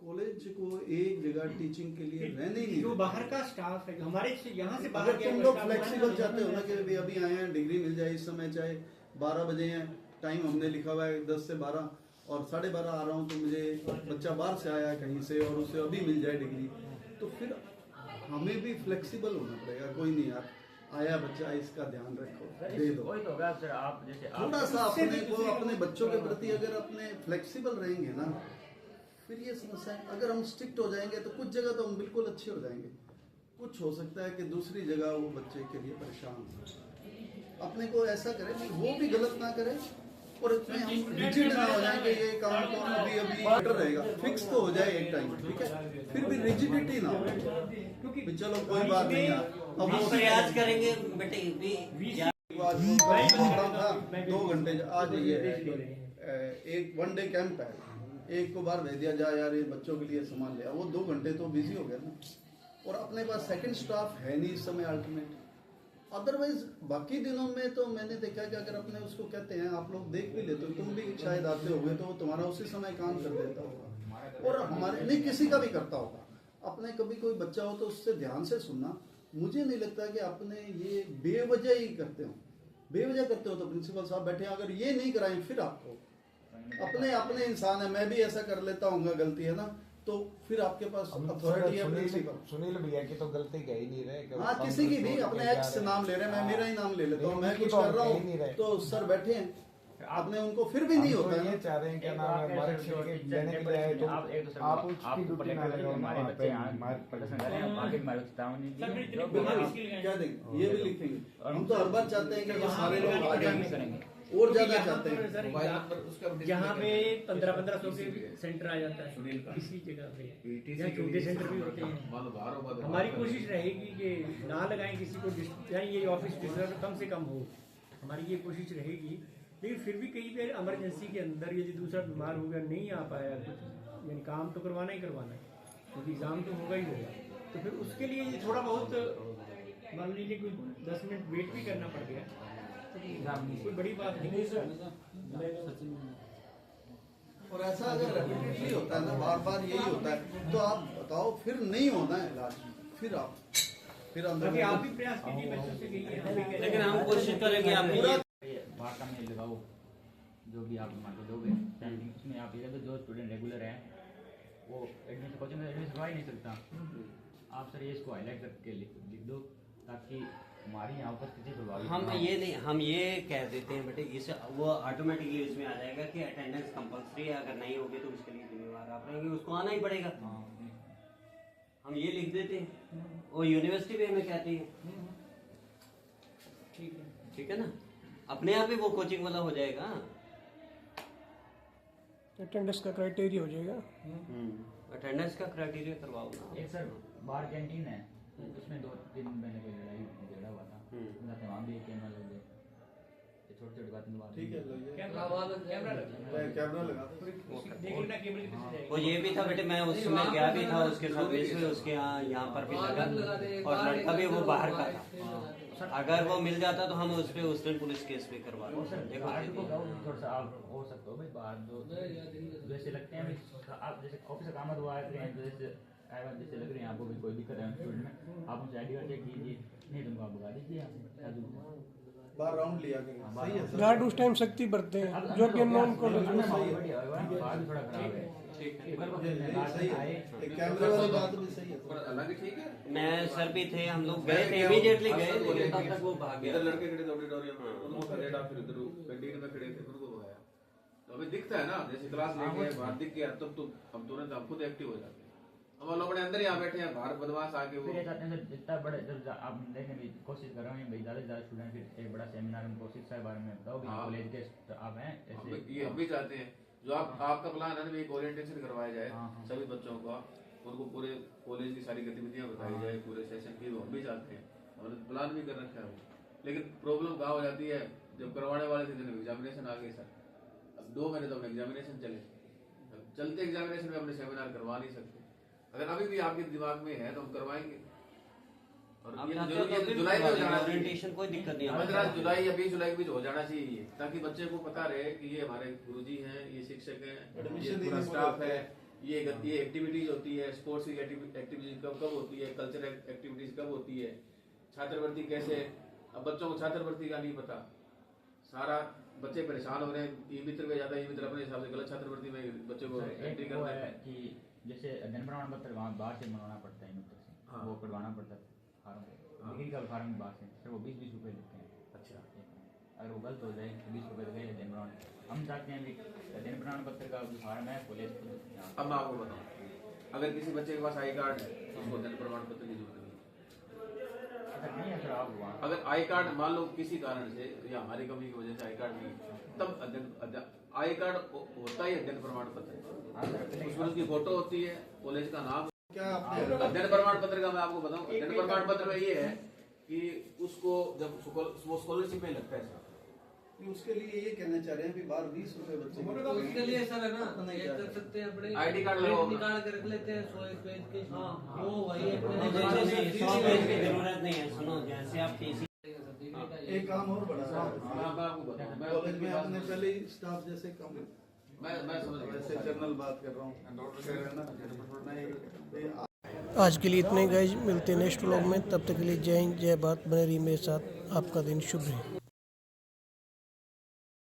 कॉलेज को एक जगह टीचिंग के लिए रहने ही नहीं, जो बाहर का स्टाफ है हमारे यहाँ से अगर तुम लोग फ्लेक्सिबल चाहते हो ना कि अभी आए हैं, डिग्री मिल जाए इस समय, चाहे 12 बजे हैं, टाइम हमने लिखा हुआ है 10 से 12, और 12:30 आ रहा हूँ तो मुझे बच्चा बाहर से आया कहीं से और उसे अभी मिल जाए डिग्री, तो फिर हमें भी फ्लेक्सिबल होना पड़ेगा। कोई नहीं यार, आया बच्चा, इसका ध्यान रखो, दे दो। वही तो होगा सर, आप जैसे थोड़ा सा अपने को, अपने बच्चों के प्रति अगर अपने फ्लेक्सिबल रहेंगे ना, फिर ये समस्या, अगर हम स्ट्रिक्ट हो जाएंगे तो कुछ जगह तो हम बिल्कुल अच्छे हो जाएंगे, कुछ हो सकता है कि दूसरी जगह वो बच्चे के लिए परेशान हो। अपने को ऐसा करें कि वो भी गलत ना करे और इतने हम रिजिड ना हो जाए कि ये काम तो अभी बेटर रहेगा, फिक्स तो हो जाए एक टाइम, ठीक है, फिर भी रिजिडिटी ना हो, क्योंकि चलो कोई बात नहीं यार, अब हम प्रयास करेंगे बेटे आज प्रोग्राम था 2 घंटे, आज ये एक 1 डे कैंप है, एक को बाहर भेज दिया जाए यार ये बच्चों के लिए सामान ले, वो 2 घंटे तो बिजी हो गया ना, और अपने पास सेकंड स्टाफ है नहीं इस समय अल्टीमेट। अदरवाइज बाकी दिनों में तो मैंने देखा कि अगर अपने उसको कहते हैं, आप लोग देख भी लेते हो, तुम भी शायद आते होगे तो तुम्हारा उसी समय काम कर देता होगा, और हमारे नहीं किसी का भी करता होगा। अपने कभी कोई बच्चा हो तो उससे ध्यान से सुनना। मुझे नहीं लगता कि आपने ये बेवजह ही करते हो, बेवजह करते हो तो प्रिंसिपल साहब बैठे हैं, अगर ये नहीं कराएं फिर आपको अपने इंसान है, मैं भी ऐसा कर लेता हूँ, गलती है ना, तो फिर आपके पास अथॉरिटी है प्रिंसिपल। सुनील भैया की तो गलती कह ही नहीं रहे। हाँ, किसी की भी अपने एक्स नाम ले रहे हैं, मैं मेरा ही नाम ले लेता हूँ, मैं कुछ कर रहा हूँ तो सर बैठे हैं, आपने उनको फिर भी नहीं होता है। ये चाह रहे हैं क्या नाम है, मार्कशीट के देने के लिए आए तो आप उसकी ड्यूटी ना लगाओ, हमारे बच्चे यहाँ प्रदर्शन कर रहे हैं, बाकी हमारे चेतावनी क्या देंगे, ये भी लिखेंगे। हम तो हर बार चाहते हैं कि ये सारे लोग आ जाएंगे, और ज्यादा चाहते हैं। यहाँ पे 1500 के सेंटर आ जाता है किसी जगह पे, यहाँ 14 सेंटर भी होते हैं। हमारी कोशिश रहेगी कि ना लगाएं किसी को, चाहे ये ऑफिस डिस्टर्ब कम से कम हो, हमारी ये कोशिश रहेगी। लेकिन फिर भी कई बार इमरजेंसी के अंदर यदि दूसरा बीमार हो गया, नहीं आ पाया कुछ, यानी काम तो करवाना ही करवाना है, क्योंकि एग्जाम तो होगा ही होगा, तो फिर उसके लिए ये थोड़ा बहुत मान लीजिए कोई 10 मिनट वेट भी करना पड़ गया, कोई बड़ी बात नहीं है। और ऐसा अगर रेपिटेडली होता है ना, बार बार यही होता है, तो आप बताओ फिर नहीं होना है इलाज, फिर अंदर आप भी प्रयास कीजिए बच्चों से कहिए, लेकिन हम कोशिश करेंगे आप बाहर का मेल लगाओ, जो भी आप मान लो दोगे उसमें आप ये जो स्टूडेंट रेगुलर है वो एडमिशन कोचिंग में एडमिशन करवा ही नहीं सकता, आप सर ये इसको हाईलाइट करके लिख दो ताकि हमारी यहाँ उपस्थिति प्रभावित। हम ये कह देते हैं बेटे, इसे वो ऑटोमेटिकली इसमें आ जाएगा कि अटेंडेंस कंपलसरी है, अगर नहीं होगी तो उसके लिए जिम्मेवार आप रहेंगे, उसको आना ही पड़ेगा। हम ये लिख देते हैं, वो यूनिवर्सिटी भी हमें कहती है, ठीक है ना, अपने आप ही वो कोचिंग वाला हो जाएगा, अटेंडेंस का क्राइटेरिया हो जाएगा। अटेंडेंस का क्राइटेरिया करवाओ ना। एक सर बाहर कैंटीन है, उसमें 2-3 महीने कोई झगड़ा हुआ था, वहाँ भी कैमरा लग गया, छोटी बातें बात। ठीक है, कैमरा लगा वो ये भी था बेटे, मैं उस समय गया भी था उसके साथ, उसके यहाँ पर भी लगा, और लड़का भी वो बाहर का था, अगर वो मिल जाता तो हम उस पर उस दिन पुलिस केस भी करवा देखो थोड़ा सा आप हो सकते हो भाई, बाहर जो जैसे लगते हैं आप जैसे ऑफिस का काम हुआ है, जैसे लग रहे हैं आपको भी कोई दिक्कत है स्टूडेंट में, आप उनसे आईडी कार्ड चेक कीजिए, नहीं तुमको आप भगा दीजिए, बार राउंड लिया सही है। गार्ड उस टाइम सख्ती बरतते हैं, जो कि नॉन कॉलेज में थोड़ा खराब है, कैमरे वाली बात भी सही है, ठीक है। मैं सर भी थे, हम लोग गए थे, इमीडिएटली गए, लेकिन तब तक वो भाग गया। इधर लड़के खड़े थे ऑडिटोरियम में, उनको खड़े डाल, फिर इधर कैंटीन में खड़े थे, उनको भगाया। तो अभी दिखता है ना, जैसे क्लास लेके बाहर दिख गया तब तो हम तुरंत हम खुद एक्टिव हो जाते हैं। हम लोग अपने अंदर यहाँ बैठे हैं, बाहर बदमाश आके वो जितना बड़े आप देखने की कोशिश कर रहे हैं भाई, ज़्यादा से ज़्यादा स्टूडेंट फिर एक बड़ा सेमिनार में कोशिश के बारे में बताओ, कॉलेज के आप हैं ऐसे, ये हम भी चाहते हैं, जो आपका प्लान है ना, एक ओरिएंटेशन करवाया जाए सभी बच्चों का, उनको पूरे कॉलेज की सारी गतिविधियां बताई जाए, पूरे सेशन की, वो हम भी चाहते हैं, हमने प्लान भी कर रखा है। लेकिन प्रॉब्लम कहाँ हो जाती है, जब करवाने वाले थे दिन एग्जामिनेशन आ गए सर, अब 2 महीने तो हमने एग्जामिनेशन चलते एग्जामिनेशन में अपने सेमिनार करवा नहीं सकते। अगर अभी भी आपके दिमाग में है तो हम करवाएंगे, और ये जुलाई में हो जाना चाहिए, कोई दिक्कत नहीं, 15 जुलाई या 20 जुलाई के बीच हो जाना चाहिए, ताकि बच्चे को पता रहे कि ये हमारे गुरुजी हैं, ये शिक्षक हैं, ये पूरा स्टाफ है, ये एक्टिविटीज होती है, स्पोर्ट्स की एक्टिविटीज कब होती है, कल्चरल एक्टिविटीज कब होती है, छात्रवृत्ति कैसे। अब बच्चों को छात्रवृत्ति का नहीं पता, सारा बच्चे परेशान हो रहे हैं, ई मित्र में ज्यादा, ई मित्र अपने हिसाब से गलत छात्रवृत्ति में बच्चे को एंट्री कर रहे हैं कि जैसे अध्ययन प्रमाण पत्र वहाँ बाहर से मंगवाना पड़ता है मित्र से, हाँ। वो कटवाना पड़ता है फार्म, डिग्री का फार्म बाहर से, सर वो 20-20 रुपये लेते हैं। अच्छा, अगर वो गलत हो जाए 20 रुपये तो गए अध्ययन प्रमाण। हम चाहते हैं कि अध्ययन प्रमाण पत्र का जो फार्म है कॉलेज को। अब मैं आपको बताऊँ, अगर किसी बच्चे के पास आई कार्ड है तो उसको अध्ययन प्रमाण पत्र की जरूरत नहीं है। अगर नहीं है सर आप वहाँ अगर आई कार्ड मान लो किसी कारण से या हमारी कमी की वजह से आई कार्ड नहीं, तब आई कार्ड होता ही अध्ययन प्रमाण पत्र है, उसमें उसकी फोटो होती है, कॉलेज का नाम। क्या आपने अध्ययन प्रमाण पत्र का मैं आपको बताऊं, अध्ययन प्रमाण पत्र में ये है कि उसको जब वो स्कॉलरशिप में लगता है सर, उसके लिए ये कहना चाह रहे हैं कि बाहर 20 रुपए बच्चे तो उसके लिए सर है ना, ये कर सकते हैं अपने आईडी कार्ड लगाओ, निकाल कर रख लेते हैं 100 पेज के। हाँ वो वही 100 पेज की जरूरत नहीं है। सुनो, जैसे आप टीसी एक काम और बड़ा है, मैं आपको बताऊं, मैं कॉलेज में आपने पहले ही स्टाफ जैसे कम, मैं समझ गया, वैसे जनरल बात कर रहा हूँ मैं। आज के लिए इतने गाइज, मिलते हैं नेक्स्ट व्लॉग में। तब तक के लिए जय हिंद, जय भारत। बने रहिए मेरे साथ, आपका दिन शुभ रहे।